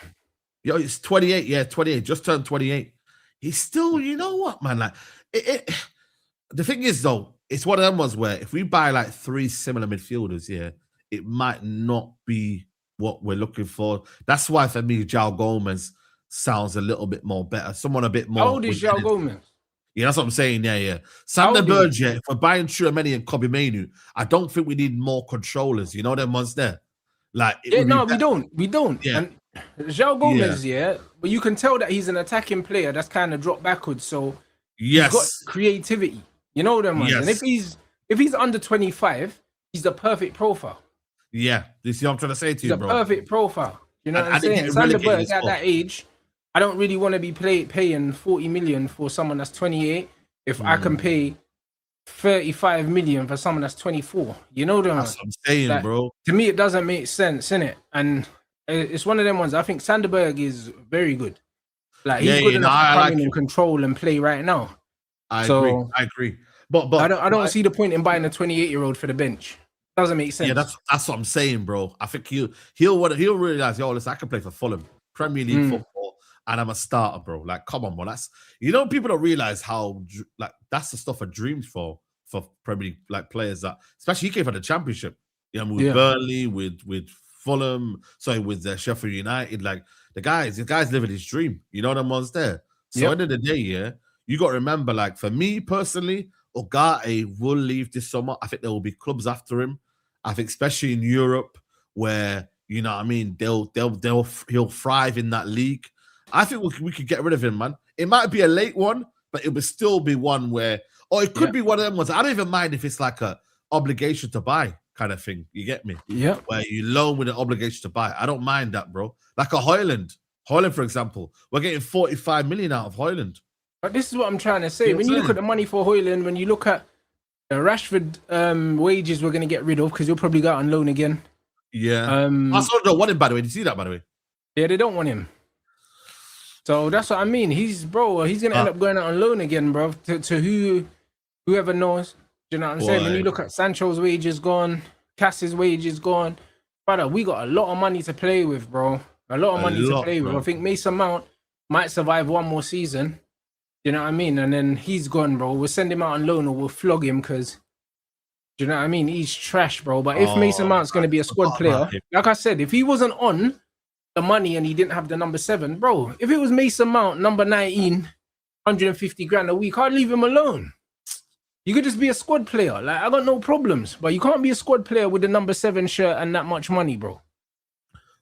Yo, it's 28. Yeah, 28. Just turned 28. He's still, you know what, man? Like, the thing is, though, it's one of them ones where if we buy like 3 similar midfielders, it might not be what we're looking for. That's why, for me, João Gomez sounds a little bit more better. Someone a bit more. How old is João Gomez? Yeah, that's what I'm saying. Yeah. Sander Berge, if we're buying Tchouaméni and Kobe Mainoo, I don't think we need more controllers. You know them ones there? Like, we don't. Yeah. And João Gomez, but you can tell that he's an attacking player that's kind of dropped backwards. So he's got creativity. You know them ones. And if he's under 25, he's the perfect profile. Yeah, you see what I'm trying to say to you, bro? He's a perfect profile. You know what I'm and they saying? get relegated Sanderberg as at well. that age, I don't really want to be paying 40 million for someone that's 28 if I can pay 35 million for someone that's 24. You know them? That's what I'm saying, Like, bro. to me, it doesn't make sense, innit? And it's one of them ones. I think Sanderberg is very good. Like, he's good enough to I come like in and him. control and play right now. I agree. So I agree. But I don't see the point in buying a 28-year-old for the bench. Doesn't make sense. yeah, that's what I'm saying, bro. I think he'll realize, yo, listen, I can play for Fulham, Premier League football, and I'm a starter, bro. Like, come on, bro. That's people don't realize how like that's the stuff I dreamed for Premier League like players that, especially he came from the Championship. You know, with Burnley, with Fulham, sorry, with Sheffield United. Like the guy's living his dream. You know them ones there. So end of the day, yeah, you got to remember, like for me personally, Ugarte will leave this summer. I think there will be clubs after him. I think especially in Europe, where you know what I mean, he'll thrive in that league. I think we could get rid of him, man. It might be a late one, but it would still be one where, or it could be one of them ones. I don't even mind if it's like a obligation to buy kind of thing. You get me? Yeah. Where you loan with an obligation to buy. I don't mind that, bro. Like a Højlund, for example, we're getting 45 million out of Højlund. But this is what I'm trying to say. When you look at the money for Højlund, when you look at the Rashford wages, we're going to get rid of because he'll probably go out on loan again. Yeah. Arsenal don't want him, by the way. Did you see that, by the way? Yeah, they don't want him. So that's what I mean. He's going to end up going out on loan again, bro, to whoever knows. Do you know what I'm saying? When you look at Sancho's wages gone, Cass's wages gone, brother, we got a lot of money to play with, bro. A lot of money to play with. I think Mason Mount might survive one more season. You know what I mean? And then he's gone, bro. We'll send him out on loan or we'll flog him because, do you know what I mean? He's trash, bro. But if Mason Mount's going to be a squad player, like I said, if he wasn't on the money and he didn't have the number 7, bro, if it was Mason Mount, number 19, 150 grand a week, I'd leave him alone. You could just be a squad player. Like, I got no problems. But you can't be a squad player with the number 7 shirt and that much money, bro.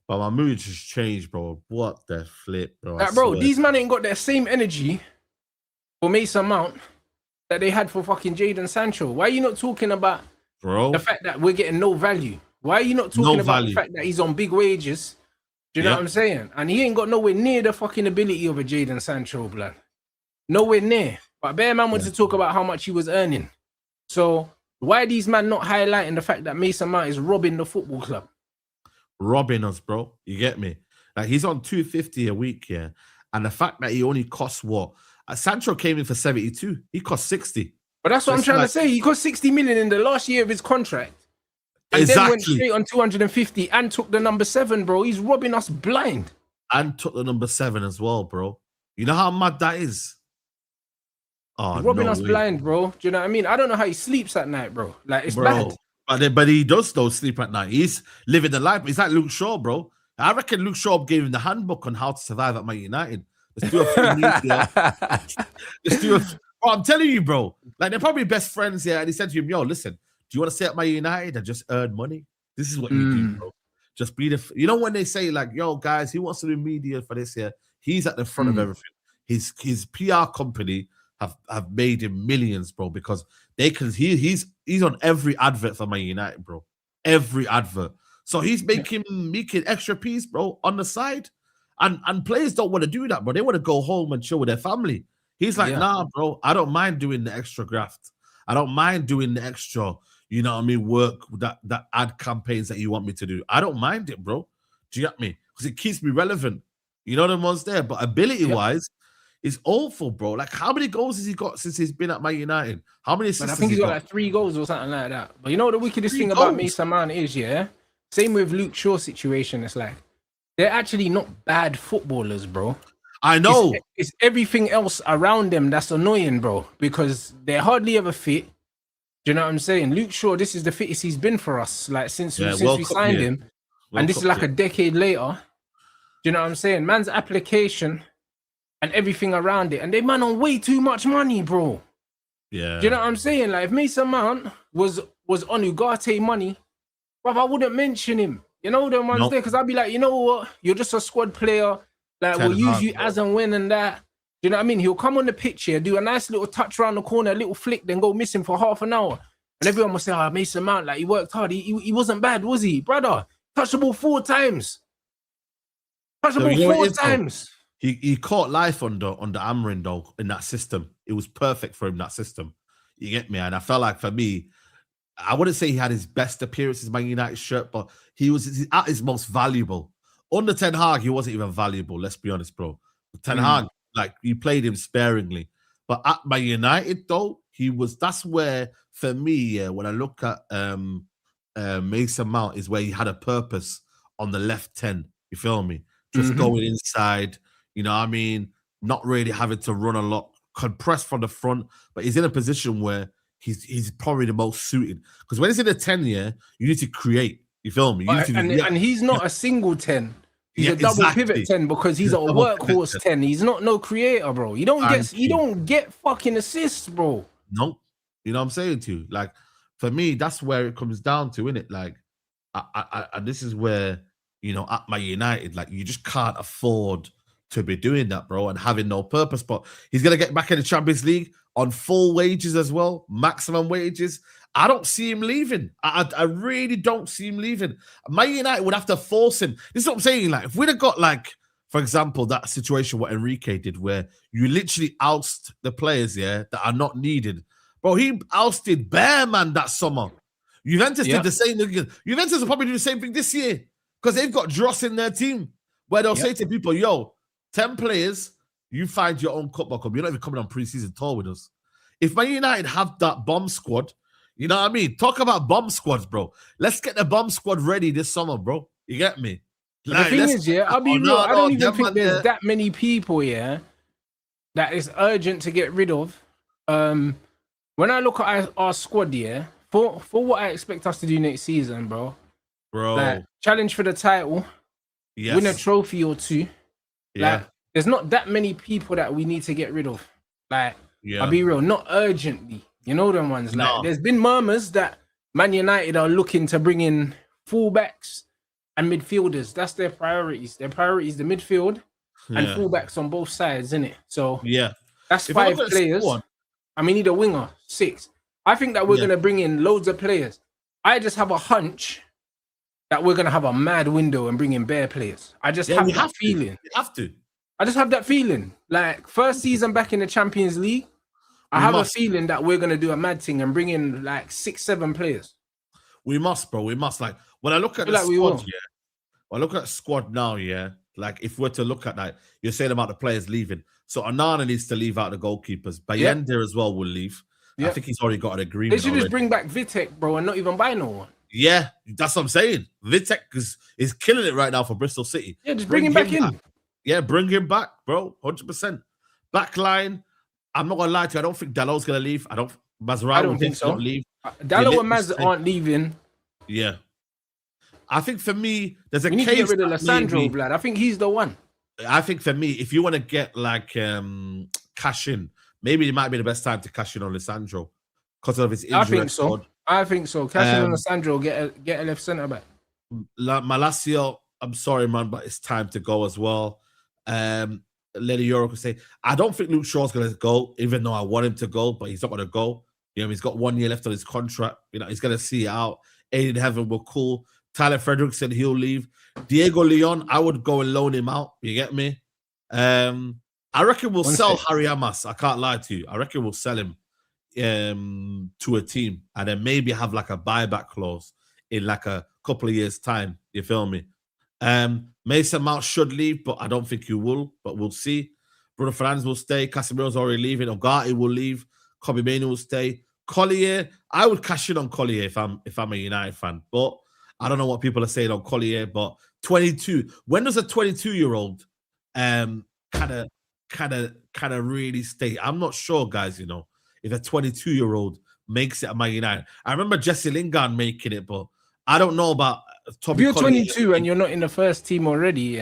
But my mood just changed, bro. What the flip, bro? Like, bro, these men ain't got that same energy for Mason Mount that they had for fucking Jadon Sancho. Why are you not talking about the fact that we're getting no value? Why are you not talking about the fact that he's on big wages? Do you know what I'm saying? And he ain't got nowhere near the fucking ability of a Jadon Sancho, blood. Nowhere near. But Bear Man wants to talk about how much he was earning. So why are these men not highlighting the fact that Mason Mount is robbing the football club? Robbing us, bro. You get me? Like, he's on 250 a week, yeah. And the fact that he only costs what? Sancho came in for 72. He cost 60. But that's what I'm trying to say. He cost 60 million in the last year of his contract. And then went straight on 250 and took the number 7, bro. He's robbing us blind. And took the number 7 as well, bro. You know how mad that is? Oh, he's robbing us blind, bro. Do you know what I mean? I don't know how he sleeps at night, bro. Like, it's bad. But he does though sleep at night. He's living the life. He's like Luke Shaw, bro. I reckon Luke Shaw gave him the handbook on how to survive at Man United. Let's do a free media. Let's do a. Bro, I'm telling you, bro. Like, they're probably best friends here. And he said to him, yo, listen, do you want to stay at Man United and just earn money? This is what you do, bro. Just be the. You know when they say like, yo, guys, he wants to do media for this here. He's at the front of everything. His PR company have made him millions, bro, because he's on every advert for Man United, bro. Every advert. So he's making extra piece, bro, on the side. And players don't want to do that, bro. They want to go home and chill with their family. He's like, nah, bro, I don't mind doing the extra graft. I don't mind doing the extra, you know what I mean, work, that ad campaigns that you want me to do. I don't mind it, bro. Do you get me? Because it keeps me relevant. You know the ones there. But ability-wise, it's awful, bro. Like, how many goals has he got since he's been at Man United? How many assists? I think he's got like 3 goals or something like that. But you know what the wickedest thing about Mason Mount is, yeah? Same with Luke Shaw's situation. It's like, they're actually not bad footballers, bro. I know. It's everything else around them that's annoying, bro, because they're hardly ever fit. Do you know what I'm saying? Luke Shaw, this is the fittest he's been for us, like since we signed him. And this is like a decade later. Do you know what I'm saying? Man's application and everything around it. And they man on way too much money, bro. Yeah. Do you know what I'm saying? Like, if Mason Mount was on Ugarte money, bro, I wouldn't mention him. You know the ones there, because I'd be like, you know what? You're just a squad player. Like, we'll use you as and when and that. Do you know what I mean? He'll come on the pitch here, do a nice little touch around the corner, a little flick, then go missing for half an hour. And everyone will say, oh, Mason Mount, like, he worked hard. He wasn't bad, was he? Brother, touched the ball 4 times. Touchable you know what it 4 is, though? times. He caught life under Amrin though in that system. It was perfect for him, that system. You get me? And I felt like for me, I wouldn't say he had his best appearances in Man United shirt, but he was at his most valuable. Under Ten Hag, he wasn't even valuable. Let's be honest, bro. Ten Hag, like you played him sparingly, but at Man United though, he was. That's where for me, yeah, when I look at Mason Mount, is where he had a purpose on the left 10. You feel me? Just going inside. You know what I mean? Not really having to run a lot, compressed from the front, but he's in a position where he's probably the most suited. Because when it's in a 10 year, you need to create. You feel me? And he's not a single 10. He's a double pivot 10 because he's a workhorse 10. He's not no creator, bro. You don't get fucking assists, bro. Nope. You know what I'm saying to you? Like, for me, that's where it comes down to, innit? Like, and this is where, you know, at my United, like, you just can't afford to be doing that, bro, and having no purpose. But he's going to get back in the Champions League on full wages as well, maximum wages. I don't see him leaving. I really don't see him leaving. Man United would have to force him. This is what I'm saying. Like, if we'd have got, like, for example, that situation what Enrique did, where you literally oust the players, yeah, that are not needed. Bro, he ousted Bear Man that summer. Juventus did the same thing. Juventus will probably do the same thing this year because they've got Dross in their team, where they'll say to people, yo, 10 players, you find your own cup. You're not even coming on pre-season tour with us. If Man United have that bomb squad, you know what I mean? Talk about bomb squads, bro. Let's get the bomb squad ready this summer, bro. You get me? Like, the thing is, I'll be real. I don't even think there's that many people, that is urgent to get rid of. When I look at our squad, for what I expect us to do next season, bro, like, challenge for the title, win a trophy or 2. Like, there's not that many people that we need to get rid of. Like, I'll be real, not urgently. You know them ones. Like, there's been murmurs that Man United are looking to bring in fullbacks and midfielders. That's their priorities. Their priorities, the midfield and fullbacks on both sides, isn't it? So that's 5 players. And we need a winger, 6. I think that we're going to bring in loads of players. I just have a hunch that we're going to have a mad window and bring in bare players. I just have that feeling. We have to. I just have that feeling. Like, first season back in the Champions League, I have a feeling that we're going to do a mad thing and bring in like 6-7 players. We must, bro. We must. Like, when I look at the squad, when I look at the squad now, like, if we're to look at that, you're saying about the players leaving. So Onana needs to leave out the goalkeepers. Bayenda as well will leave. I think he's already got an agreement. They should just bring back Vitek, bro, and not even buy no one. Yeah, that's what I'm saying. Vitek is killing it right now for Bristol City. Yeah, just bring him back in. Yeah, bring him back, bro. 100%. Back line, I'm not going to lie to you. I don't think Dalot's going to leave. I don't think so. Leave. Dalot and Maz aren't leaving. Yeah. I think for me, there's a case. We need to get rid of Lissandro, blood. I think he's the one. I think for me, if you want to get like cash in, maybe it might be the best time to cash in on Lissandro because of his injury. I think so. Cash in on Lissandro, get a left centre back. Malacio, I'm sorry, man, but it's time to go as well. Lady Euro could say, I don't think Luke Shaw's going to go, even though I want him to go, but he's not going to go. You know, he's got 1 year left on his contract. You know, he's going to see it out. Aiden Heaven will cool. Tyler Frederickson, he'll leave. Diego Leon, I would go and loan him out. You get me? I reckon we'll sell Harry Amas. I can't lie to you. I reckon we'll sell him to a team and then maybe have like a buyback clause in like a couple of years' time. You feel me? Mason Mount should leave, but I don't think he will. But we'll see. Bruno Fernandes will stay. Casemiro's already leaving. Ugarte will leave. Kobe Mainoo will stay. Collier, I would cash in on Collier if I'm a United fan, but I don't know what people are saying on Collier. But 22. When does a 22-year-old kind of really stay? I'm not sure, guys. You know, if a 22-year-old makes it at Man United, I remember Jesse Lingard making it, but I don't know about Toby. If you're 22 and you're not in the first team already,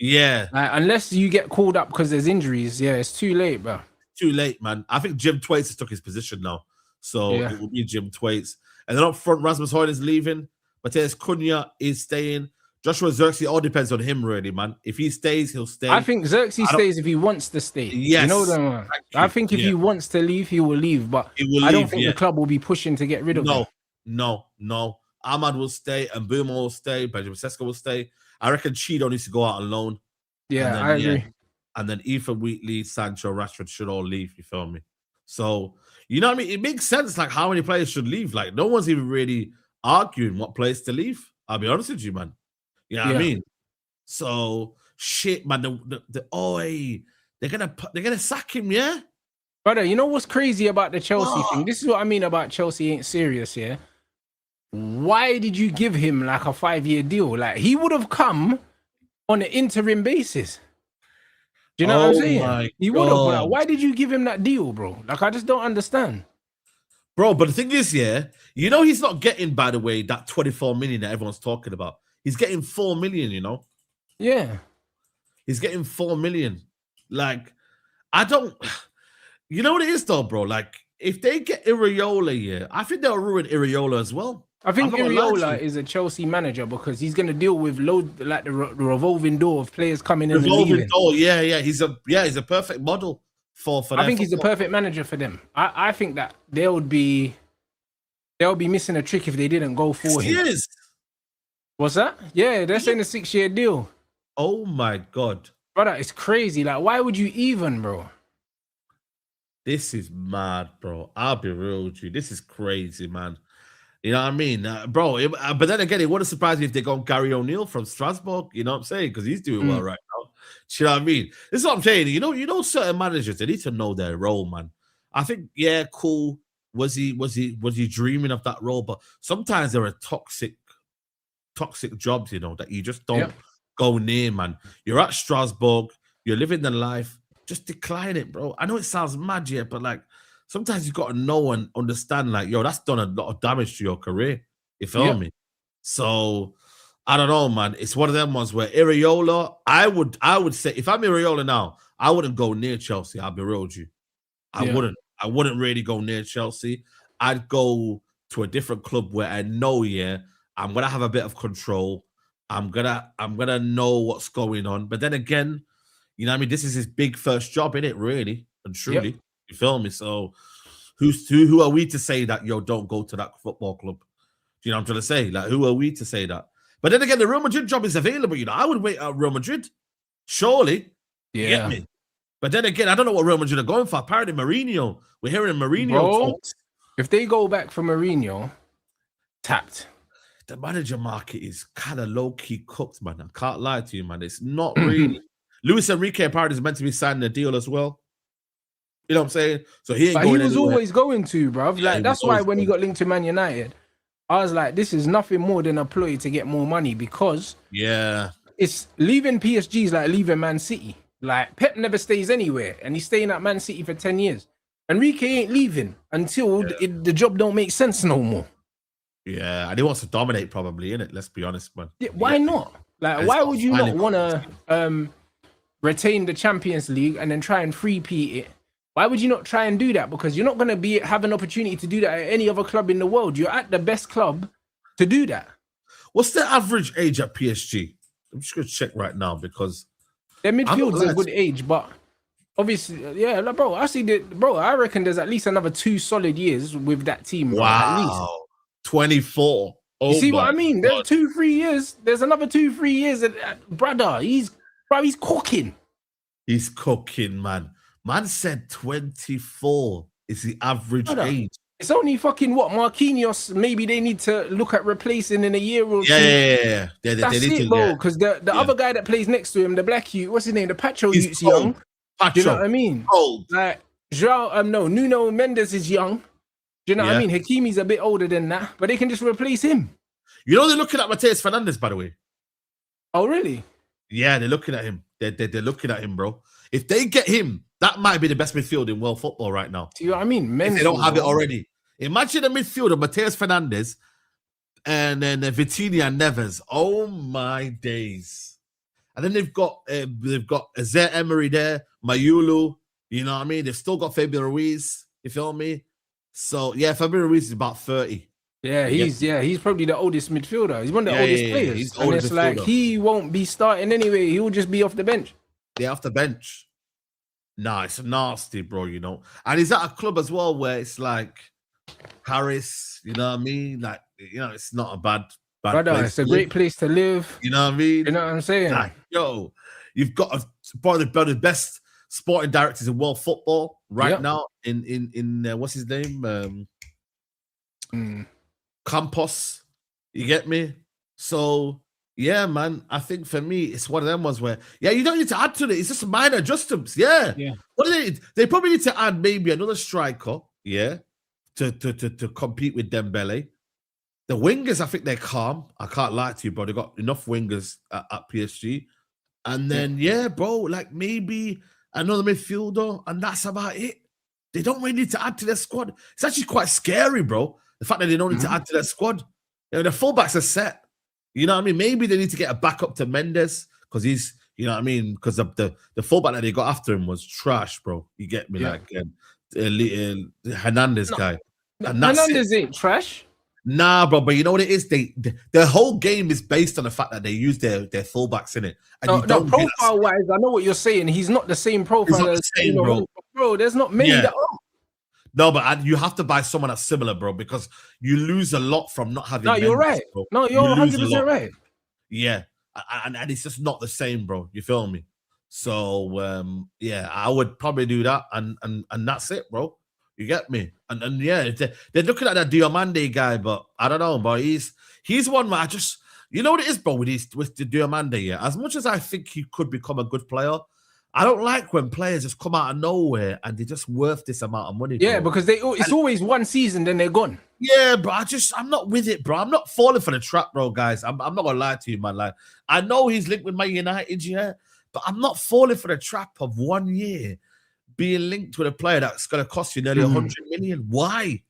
unless you get called up because there's injuries, it's too late, bro. Too late, man. I think Jim Thwaites has took his position now, so it will be Jim Thwaites. And then up front, Rasmus Højlund is leaving. Mateus Cunha is staying. Joshua Zirkzee, all depends on him, really, man. If he stays, he'll stay. I think Zirkzee stays if he wants to stay. Yes. You know that. I think if he wants to leave, he will leave. But I don't think the club will be pushing to get rid of him. No. Ahmad will stay, and Mbeumo will stay. Benjamin Sesko will stay. I reckon Cheeto needs to go out on loan. Yeah, I agree. And then Ethan Wheatley, Sancho, Rashford should all leave. You feel me? So you know what I mean? It makes sense like how many players should leave. Like no one's even really arguing what players to leave. I'll be honest with you, man. You know what I mean? So shit, man. They're gonna sack him, yeah. Brother, you know what's crazy about the Chelsea thing? This is what I mean about Chelsea ain't serious, yeah? Why did you give him like a 5-year deal? Like he would have come on an interim basis. Do you know what I'm saying? He would have. Like, why did you give him that deal, bro? Like I just don't understand. Bro, but the thing is, yeah, you know he's not getting, by the way, that 24 million that everyone's talking about. He's getting 4 million, you know? Yeah. He's getting 4 million. Like, I don't... You know what it is, though, bro? Like, if they get Iriola, yeah, I think they'll ruin Iriola as well. I think Iriola is a Chelsea manager because he's going to deal with the revolving door of players coming in and leaving. Revolving door, yeah. He's a perfect model for that. I think he's the perfect manager for them. I think that they'll be missing a trick if they didn't go for him. Years. What's that? Yeah, they're saying a 6-year deal. Oh my God. Brother, it's crazy. Like, why would you even, bro? This is mad, bro. I'll be real with you. This is crazy, man. You know what I mean? Bro, but then again, it wouldn't surprise me if they go Gary O'Neill from Strasbourg, you know what I'm saying? Because he's doing well right now. Do you know what I mean? This is what I'm saying. You know, certain managers, they need to know their role, man. I think, yeah, cool. Was he dreaming of that role? But sometimes there are toxic jobs, you know, that you just don't go near, man. You're at Strasbourg, you're living the life, just decline it, bro. I know it sounds mad, yeah, but like sometimes you got to know and understand, like, yo, that's done a lot of damage to your career. You feel me? So I don't know, man. It's one of them ones where Iriola, I would say, if I'm Iriola now, I wouldn't go near Chelsea. I'll be real with you. I wouldn't really go near Chelsea. I'd go to a different club where I know, yeah, I'm gonna have a bit of control. I'm gonna know what's going on. But then again, you know what I mean? This is his big first job, innit? Really and truly. Yep. You feel me? So who are we to say that, yo, don't go to that football club? Do you know what I'm trying to say? Like, who are we to say that? But then again, the Real Madrid job is available, you know. I would wait at Real Madrid. Surely. Yeah. You get me? But then again, I don't know what Real Madrid are going for. Apparently Mourinho. We're hearing Mourinho talks. If they go back for Mourinho, tapped. The manager market is kind of low-key cooked, man. I can't lie to you, man. It's not really. Luis Enrique apparently is meant to be signing a deal as well. You know what I'm saying? So he was always going to, bruv. Yeah, like that's why when he got linked to Man United, I was like, this is nothing more than a ploy to get more money because it's leaving PSG is like leaving Man City. Like Pep never stays anywhere, and he's staying at Man City for 10 years. Enrique ain't leaving until the job don't make sense no more. Yeah, and he wants to dominate probably, innit? Let's be honest, man. Yeah, why not? Like, why would you not want to retain the Champions League and then try and three-peat it? Why would you not try and do that? Because you're not going to have an opportunity to do that at any other club in the world. You're at the best club to do that. What's the average age at PSG? I'm just going to check right now because their midfield's a good age, but obviously, yeah, like, bro, I reckon there's at least another 2 solid years with that team. Wow. At least. 24. Oh, you see what I mean? There's 2-3 years. There's another 2-3 years. Brother, he's cooking. He's cooking, man. Man said 24 is the average age. It's only fucking what Marquinhos. Maybe they need to look at replacing in a year or two. Yeah. That's it, bro. Because the other guy that plays next to him, the black youth, what's his name? The Pacho youth's young. Do you know what I mean? Old. Like Nuno Mendes is young. Do you know what I mean? Hakimi's a bit older than that, but they can just replace him. You know they're looking at Mateus Fernandes, by the way. Oh, really? Yeah, they're looking at him. They're looking at him, bro. If they get him, that might be the best midfield in world football right now. See what I mean? If they don't have it already. Imagine a midfield of Mateus Fernandes and then Vitinha and Neves. Oh my days! And then they've got Zaire Emery there, Mayulu. You know what I mean? They've still got Fabian Ruiz. You feel me? So yeah, Fabian Ruiz is about 30. Yeah, he's probably the oldest midfielder. He's one of the oldest players. He's and it's like he won't be starting anyway. He will just be off the bench. Yeah, off the bench. Nah, it's nasty, bro, you know. And he's at a club as well where it's like Paris, you know what I mean? Like, you know, it's not a bad Brother, place. It's a great place to live. You know what I mean? You know what I'm saying? Like, yo, You've got probably one of the best sporting directors in world football right now. In what's his name? Campos. You get me? So yeah, man. I think for me, it's one of them ones where you don't need to add to it. It's just minor adjustments. Yeah. What do they probably need to add maybe another striker. Yeah. To compete with Dembele. The wingers, I think they're calm. I can't lie to you, bro. They got enough wingers at PSG. And then, bro, like maybe another midfielder, and that's about it. They don't really need to add to their squad. It's actually quite scary, bro. The fact that they don't need to add to their squad. You know, the fullbacks are set. You know what I mean? Maybe they need to get a backup to Mendes because he's, you know what I mean? Because the fullback that they got after him was trash, bro. You get me? Like Hernandez guy. And Hernandez ain't trash. Nah, bro, but you know what it is? The whole game is based on the fact that they use their fullbacks in it. And no, profile wise, I know what you're saying. He's not the same profile as same, bro. There's not many that are. No, but you have to buy someone that's similar, bro, because you lose a lot from not having. No, you're right. Bro. No, you're 100% right. Yeah, and it's just not the same, bro. You feel me? So I would probably do that, and that's it, bro. You get me? And yeah, they're looking at that Diomande guy, but I don't know, but he's one where I just, you know what it is, bro, with the Diomande, yeah. As much as I think he could become a good player, I don't like when players just come out of nowhere and they're just worth this amount of money. Yeah, bro. because it's always one season, then they're gone. Yeah, bro. I'm not with it, bro. I'm not falling for the trap, bro, guys. I'm not gonna lie to you, man. Like, I know he's linked with Man United, yeah, but I'm not falling for the trap of 1 year being linked with a player that's going to cost you nearly 100 million. Why?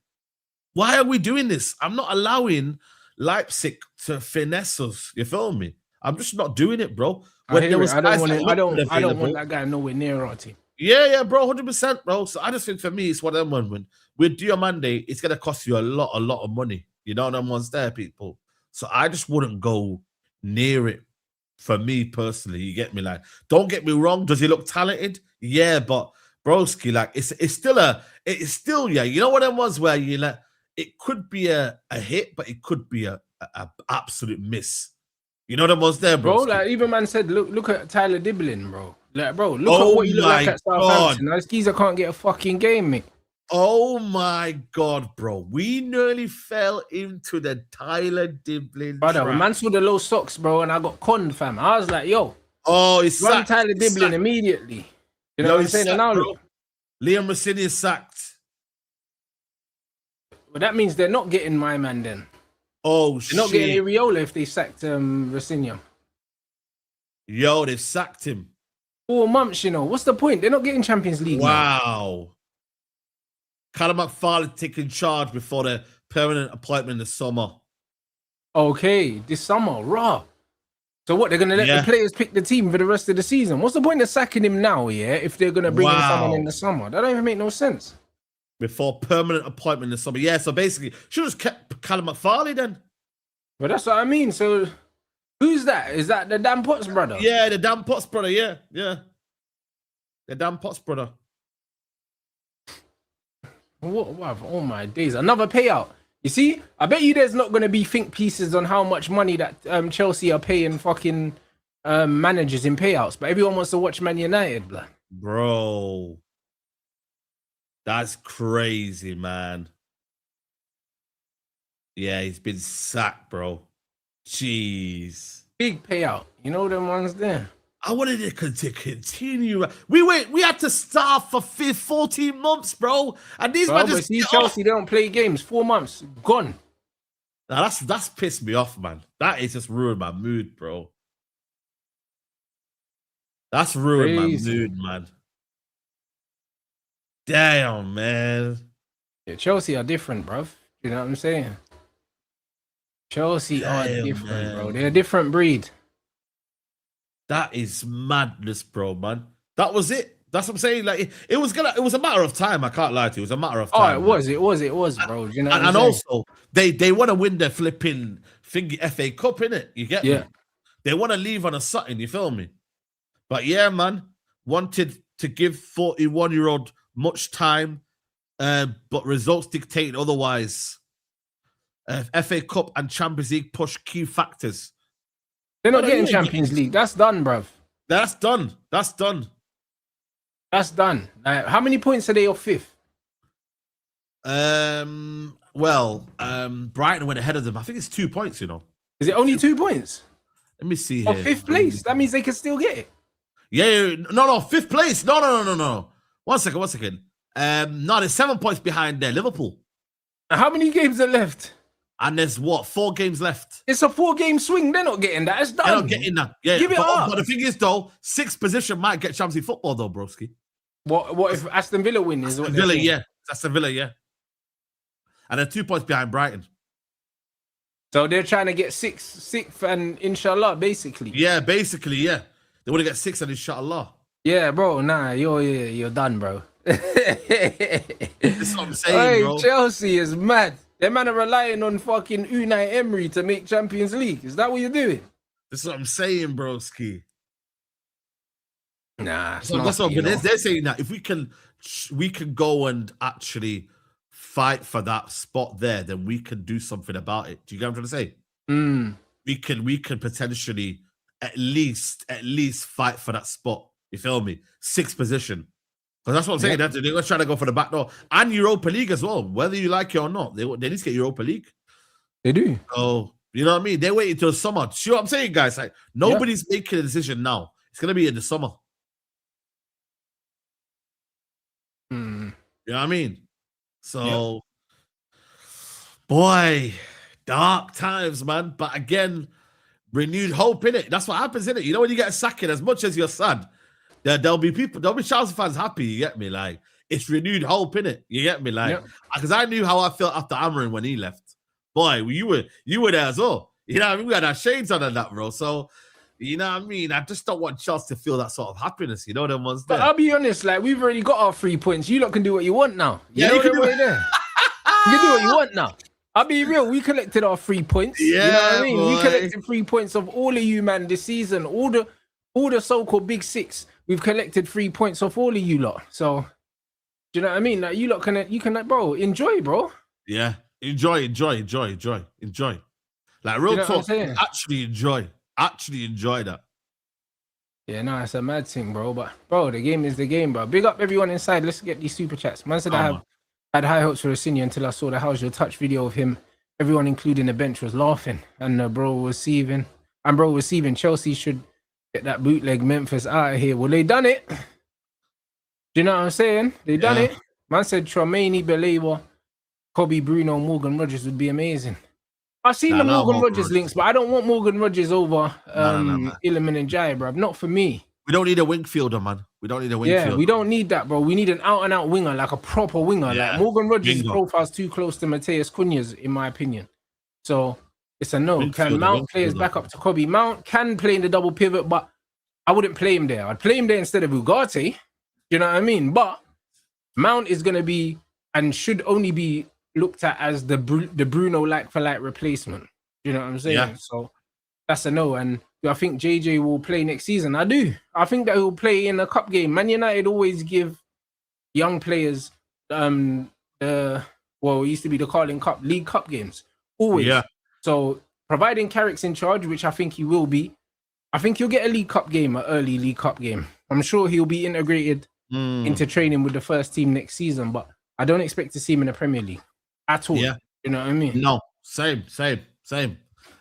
Why are we doing this? I'm not allowing Leipzig to finesse us. You feel me? I'm just not doing it, bro. I don't want that guy nowhere near our team. Yeah, bro, 100%, bro. So I just think for me, it's one of them when with Diomande, it's going to cost you a lot of money. You know, them ones there, people. So I just wouldn't go near it for me personally. You get me? Like, don't get me wrong. Does he look talented? Yeah, but broski, like it's still you know what it was where you like it could be a hit, but it could be a absolute miss. You know what it was there, bro. Like even man said, look at Tyler Dibbling, bro. Like, bro, look at what you look like at Southampton. Now, this geezer can't get a fucking game, mate. Oh my god, bro. We nearly fell into the Tyler Dibbling. Brother, when man saw the low socks, bro, and I got conned, fam. I was like, yo, it's run Tyler Dibbling immediately. You know what I'm saying? Now, Liam Rossini is sacked. But that means they're not getting my man then. Oh, they're not getting Areola if they sacked ROSENIOR. Yo, they've sacked him. 4 months, you know. What's the point? They're not getting Champions League. Wow. Callum McFarlane taking charge before the permanent appointment in the summer. Okay, this summer, raw. So what, they're going to let the players pick the team for the rest of the season? What's the point of sacking him now, if they're going to bring in someone in the summer? That don't even make no sense. Before permanent appointment in the summer. Yeah, so basically, should have just kept Callum McFarlane then. But that's what I mean. So who's that? Is that the Dan Potts brother? Yeah, the Dan Potts brother, yeah. The Dan Potts brother. What? Oh my days. Another payout. You see, I bet you there's not going to be think pieces on how much money that Chelsea are paying fucking managers in payouts, but everyone wants to watch Man United, blood. Bro. That's crazy, man. Yeah, he's been sacked, bro. Jeez. Big payout. You know them ones there. I wanted it to continue. We had to starve for 14 months, bro. And these men just Chelsea, they don't play games. 4 months gone. Now that's pissed me off, man. That is just ruined my mood, bro. That's ruined my mood, man. Damn, man. Yeah, Chelsea are different, bro. You know what I'm saying? Chelsea are different, bro. They're a different breed. That is madness, bro, man. That was it. That's what I'm saying. Like it was a matter of time. I can't lie to you. It was a matter of time. Oh, it was, bro. You know, and also they want to win their flipping FA Cup, innit? You get me? They want to leave on a something. You feel me? But yeah, man, wanted to give 41-year-old much time, but results dictate otherwise. FA Cup and Champions League push key factors. They're not getting Champions League. That's done, bruv. That's done. That's done. That's done. How many points are they off fifth? Brighton went ahead of them. I think it's 2 points, you know. Is it only 2 points? Let me see Or here. fifth place? That means they can still get it. Yeah, no, fifth place. No. 1 second. No, there's 7 points behind there, Liverpool. How many games are left? And there's 4 games left. It's a 4-game swing. They're not getting that. It's done. They're not getting that. Yeah, Give it up. But the thing is, though, 6th position might get Champions League football, though, broski. What if Aston Villa win? Is what Villa, yeah. Aston Villa, yeah. And they're 2 points behind Brighton. So they're trying to get sixth, and inshallah, basically. Yeah, basically, yeah. They want to get 6th and inshallah. Yeah, bro. Nah, you're done, bro. That's what I'm saying, bro. Chelsea is mad. Them man are relying on fucking Unai Emery to make Champions League. Is that what you're doing? That's what I'm saying, broski. Nah, that's what they're saying that if we can go and actually fight for that spot there, then we can do something about it. Do you get what I'm trying to say? We can potentially at least fight for that spot. You feel me? 6th position. Because that's what I'm saying. Yep. They're trying to go for the back door. And Europa League as well. Whether you like it or not, they need to get Europa League. They do. Oh, you know what I mean? They're waiting till summer. See what I'm saying, guys? Like, nobody's making a decision now. It's going to be in the summer. You know what I mean? So, boy, dark times, man. But again, renewed hope in it. That's what happens in it. You know, when you get a sacking, as much as you're sad, there'll be Chelsea fans happy. You get me? Like, it's renewed hope in it. You get me? Like, because I knew how I felt after Amarin when he left. Boy, you were there as well. You know what I mean? We had our shades on and that, bro. So, you know what I mean? I just don't want Chelsea to feel that sort of happiness. You know them ones there. But I'll be honest, like, we've already got our 3 points. You lot can do what you want now. You can do what you want now. I'll be real. We collected our 3 points. Yeah, you know what I mean? Boy. We collected 3 points of all of you, man, this season. All the so-called big 6. We've collected 3 points off all of you lot. So, do you know what I mean? Like, you can like, bro, enjoy, bro. Yeah, enjoy. Like, real talk, actually enjoy that. Yeah, no, it's a mad thing, bro. But, bro, the game is the game, bro. Big up everyone inside. Let's get these super chats. Man said I had high hopes for ROSENIOR until I saw the How's Your Touch video of him. Everyone, including the bench, was laughing. And bro was receiving. Chelsea should get that bootleg Memphis out of here. Well, they done it. Do you know what I'm saying? They done it. Man said Tremaine, Believer, Kobe, Bruno, Morgan Rogers would be amazing. I've seen the Morgan Rogers links, but I don't want Morgan Rogers over Illiman and Jai, bro. Not for me. We don't need a wing fielder, man. We don't need a wing fielder. Yeah, we don't need that, bro. We need an out-and-out winger, like a proper winger. Yeah. Like Morgan Rogers' profile's too close to Mateus Cunha's, in my opinion. So it's a no. Can Mount play his back up to Kobe? Mount can play in the double pivot, but I wouldn't play him there. I'd play him there instead of Ugarte. You know what I mean? But Mount is going to be and should only be looked at as the Bruno like-for-like replacement. You know what I'm saying? Yeah. So that's a no. And do I think JJ will play next season? I do. I think that he'll play in a cup game. Man United always give young players it used to be the Carling Cup, League Cup games. Always. Yeah. So providing Carrick's in charge, which I think he will be, I think he'll get a League Cup game, an early League Cup game. I'm sure he'll be integrated into training with the first team next season, but I don't expect to see him in the Premier League at all. Yeah. You know what I mean? No, same.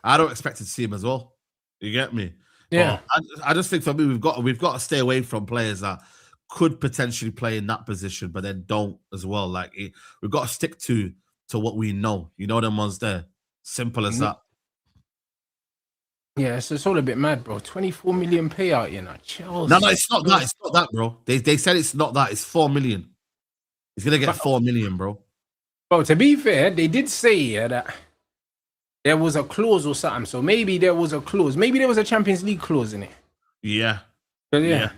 I don't expect to see him as well. You get me? Yeah. I just think for me, we've got to stay away from players that could potentially play in that position, but then don't as well. Like we've got to stick to what we know. You know them ones there. Simple as that. Yeah, so it's all a bit mad, bro. 24 million payout, you know. Chelsea. No, it's not that. It's not that, bro. They said it's not that. It's 4 million. He's gonna get 4 million, bro. Bro, to be fair, they did say that there was a clause or something. So maybe there was a clause. Maybe there was a Champions League clause in it. Yeah. But yeah.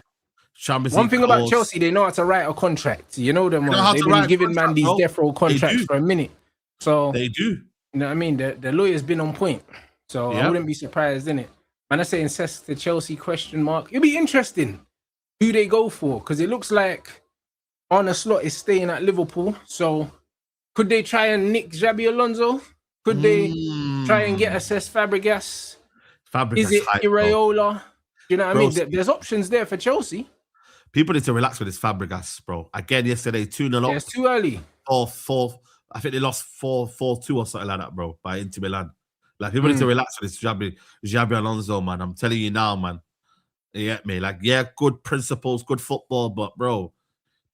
One thing about Chelsea, they know how to write a contract. You know them ones. They've been giving man these death row contracts for a minute. So they do. You know what I mean? The lawyer's been on point. So I wouldn't be surprised, innit? Man, I say incest to Chelsea ? It'll be interesting who they go for, because it looks like Arne Slot is staying at Liverpool. So could they try and nick Xabi Alonso? Could they try and get Cesc Fabregas? Is it Iraola? You know what I mean? There's options there for Chelsea. People need to relax with this Fabregas, bro. Again, yesterday, 2-0 up. Yeah, it's too early. 4-4. I think they lost 4-2 or something like that, bro, by Inter Milan. Like, people need to relax with this Xabi Alonso, man. I'm telling you now, man. You get me? Like, yeah, good principles, good football, but, bro,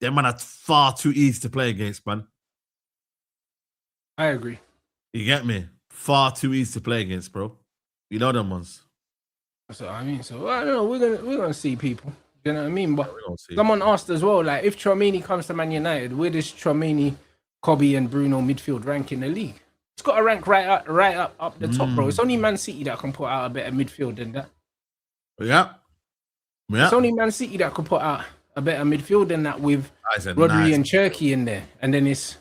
them man are far too easy to play against, man. I agree. You get me? Far too easy to play against, bro. You know them ones. So I mean, I don't know. We're gonna see people. You know what I mean? But someone asked as well, like, if Tchouaméni comes to Man United, where does Tchouaméni, Kobe, and Bruno midfield rank in the league? It's got to rank right up the top, bro. It's only Man City that can put out a better midfield than that. Yeah. It's only Man City that could put out a better midfield than that with Rodri and Cherki in there, and then it's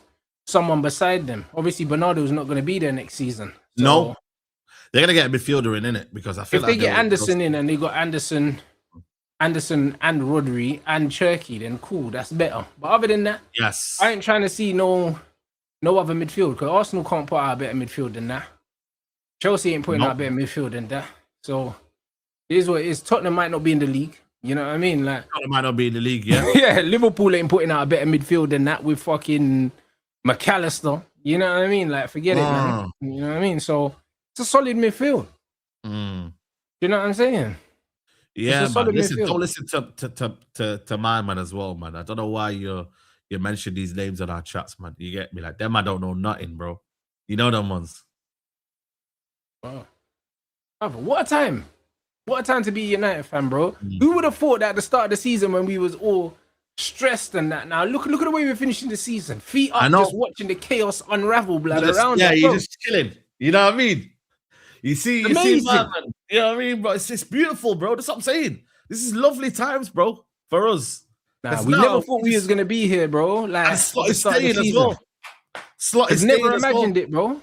someone beside them. Obviously, Bernardo's not going to be there next season. So no, they're going to get a midfielder in it, because I feel if they get Anderson in and they got Anderson and Rodri and Cherki, then cool, that's better. But other than that, yes, I ain't trying to see no other midfield, because Arsenal can't put out a better midfield than that. Chelsea ain't putting out a better midfield than that. So it is what it is. Tottenham might not be in the league. You know what I mean? Like, Tottenham might not be in the league, yeah. Yeah, Liverpool ain't putting out a better midfield than that with fucking McAllister. You know what I mean? Like, forget it, man. You know what I mean? So it's a solid midfield. You know what I'm saying? Yeah, man. Listen, don't listen to my man as well, man. I don't know why you mention these names on our chats, man. You get me? Like, them I don't know nothing, bro. You know them ones. Wow. What a time. What a time to be a United fan, bro. Who would have thought that at the start of the season, when we was all stressed and that? Now look at the way we're finishing the season. Feet up, just watching the chaos unravel, blood, around us. Yeah, you're just chilling. You know what I mean? You see, man. You know what I mean? But it's beautiful, bro. That's what I'm saying. This is lovely times, bro, for us. Nah, we never thought we was gonna be here, bro. Like, Slot is staying as well. Slot is never imagined it, bro.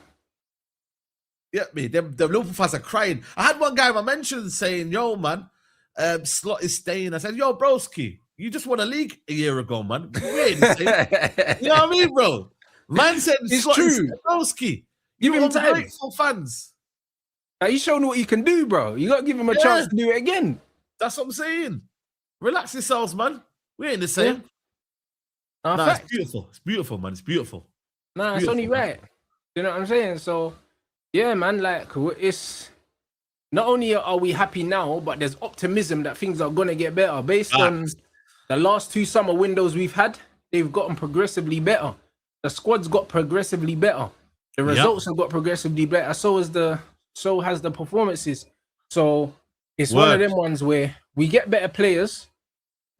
Yeah, me. Them Liverpool fans are crying. I had one guy I mentioned saying, "Yo, man, Slot is staying." I said, "Yo, broski, you just won a league a year ago, man. You ain't the same." You know what I mean, bro? Man said, "It's Slot true, broski." Give him time. Grateful fans. He's shown what he can do, bro. You got to give him a chance to do it again. That's what I'm saying. Relax yourselves, man. We ain't the same. Yeah. Nah, it's beautiful. It's beautiful, man. It's beautiful. Nah, it's only right. You know what I'm saying? So, yeah, man, like, it's not only are we happy now, but there's optimism that things are going to get better. Based on the last 2 summer windows we've had, they've gotten progressively better. The squad's got progressively better. The results have got progressively better. So has the performances. So it's one of them ones where we get better players.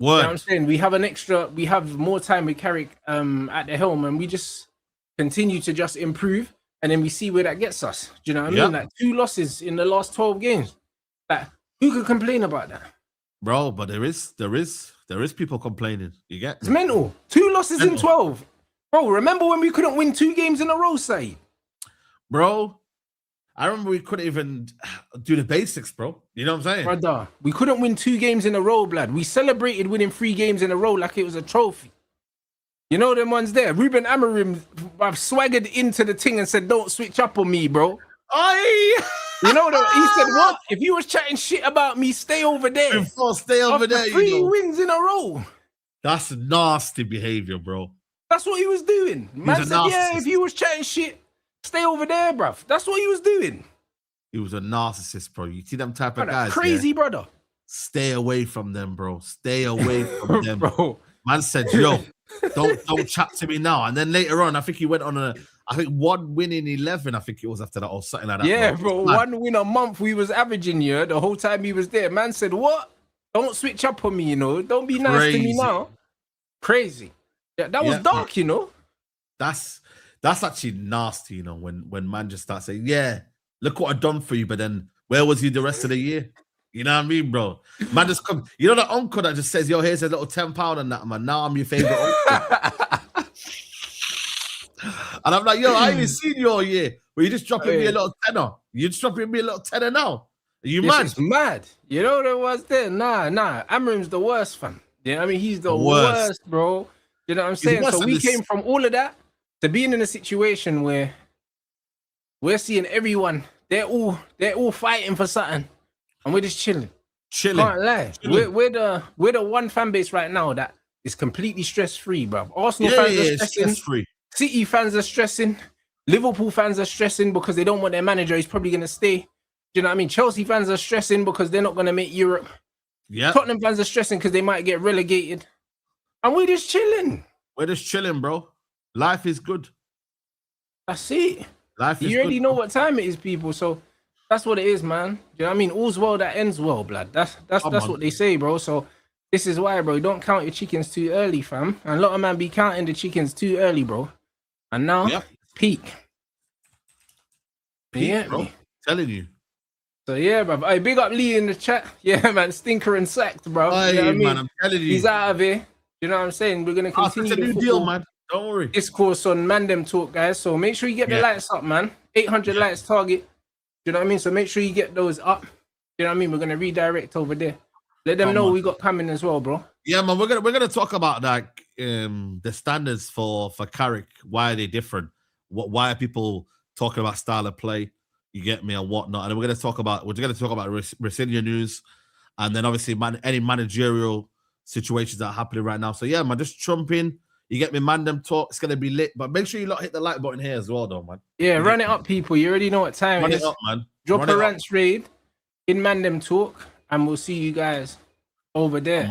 You know what I'm saying? We have more time with Carrick at the helm, and we just continue to just improve, and then we see where that gets us. Do you know what I mean? Like, 2 losses in the last 12 games. Like, who could complain about that? Bro, but there is people complaining. You get me? It's mental. 2 losses in 12. Bro, remember when we couldn't win 2 games in a row, say? Bro, I remember we couldn't even do the basics, bro. You know what I'm saying? Brother, we couldn't win 2 games in a row, blood. We celebrated winning 3 games in a row like it was a trophy. You know them ones there? Ruben Amorim, I've swaggered into the thing and said, "Don't switch up on me, bro." You know that he said, "What? If you was chatting shit about me, stay over there." Stay over there. 3 wins in a row. That's nasty behavior, bro. That's what he was doing. Man said, "Yeah, if you was chatting shit, stay over there, bruv." That's what he was doing. He was a narcissist, bro. You see them type of guys, crazy brother. Stay away from them, bro. Stay away from them, bro. Man said, "Yo, don't chat to me now." And then later on, I think he went on 1 win in 11. I think it was after that or something like that. Yeah, bro. 1 win a month we was averaging here the whole time he was there. Man said, "What? Don't switch up on me, you know. Don't be nice to me now." Crazy. Yeah, that was dark, you know. That's actually nasty, you know, when man just starts saying, "Yeah, look what I've done for you," but then where was he the rest of the year? You know what I mean, bro? Man just come. You know that uncle that just says, "Yo, here's a little £10 and that, man. Now I'm your favorite uncle." And I'm like, "Yo, I ain't seen you all year. But you just dropping me a little tenner. You just dropping me a little tenner now. Are you mad?" It's mad. You know what it was there? Nah. Amorim's the worst, fam. You know what I mean? He's the worst, bro. You know what I'm saying? So we came from all of that to being in a situation where we're seeing everyone, they're all fighting for something, and we're just chilling. Chilling. Can't lie. We're the one fan base right now that is completely stress free, bro. Arsenal fans are stressing. Stress-free. City fans are stressing. Liverpool fans are stressing because they don't want their manager. He's probably gonna stay. Do you know what I mean? Chelsea fans are stressing because they're not gonna make Europe. Yeah. Tottenham fans are stressing because they might get relegated. And we're just chilling. We're just chilling, bro. Life is good. That's it. Life is You already good, know bro. what time it is, people. So that's what it is, man. Do you know what I mean? All's well that ends well, blood. That's what they say, bro. So this is why, bro. Don't count your chickens too early, fam. And a lot of man be counting the chickens too early, bro. And now, peak. Bro. Telling you. So yeah, bro. Hey, big up Lee in the chat. Yeah, man. Stinker and sacked, bro. Hey, you know what I mean? I'm telling you. He's out of here. You know what I'm saying? We're gonna continue it's a new deal, man. Don't worry. Discourse on Mandem Talk, guys. So make sure you get the lights up, man. 800 lights target. You know what I mean? So make sure you get those up. You know what I mean? We're gonna redirect over there. Let them know we got coming as well, bro. Yeah, man. We're gonna talk about like the standards for Carrick. Why are they different? Why are people talking about style of play? You get me, and whatnot. And we're gonna talk about ROSENIOR news, and then obviously any managerial situations that are happening right now. So yeah, man, just jump in. You get me, Mandem Talk. It's gonna be lit, but make sure you hit the like button here as well, though, man. Yeah, run it up, people. You already know what time it is. Run it up, man. Drop a Rants raid in Mandem Talk, and we'll see you guys over there.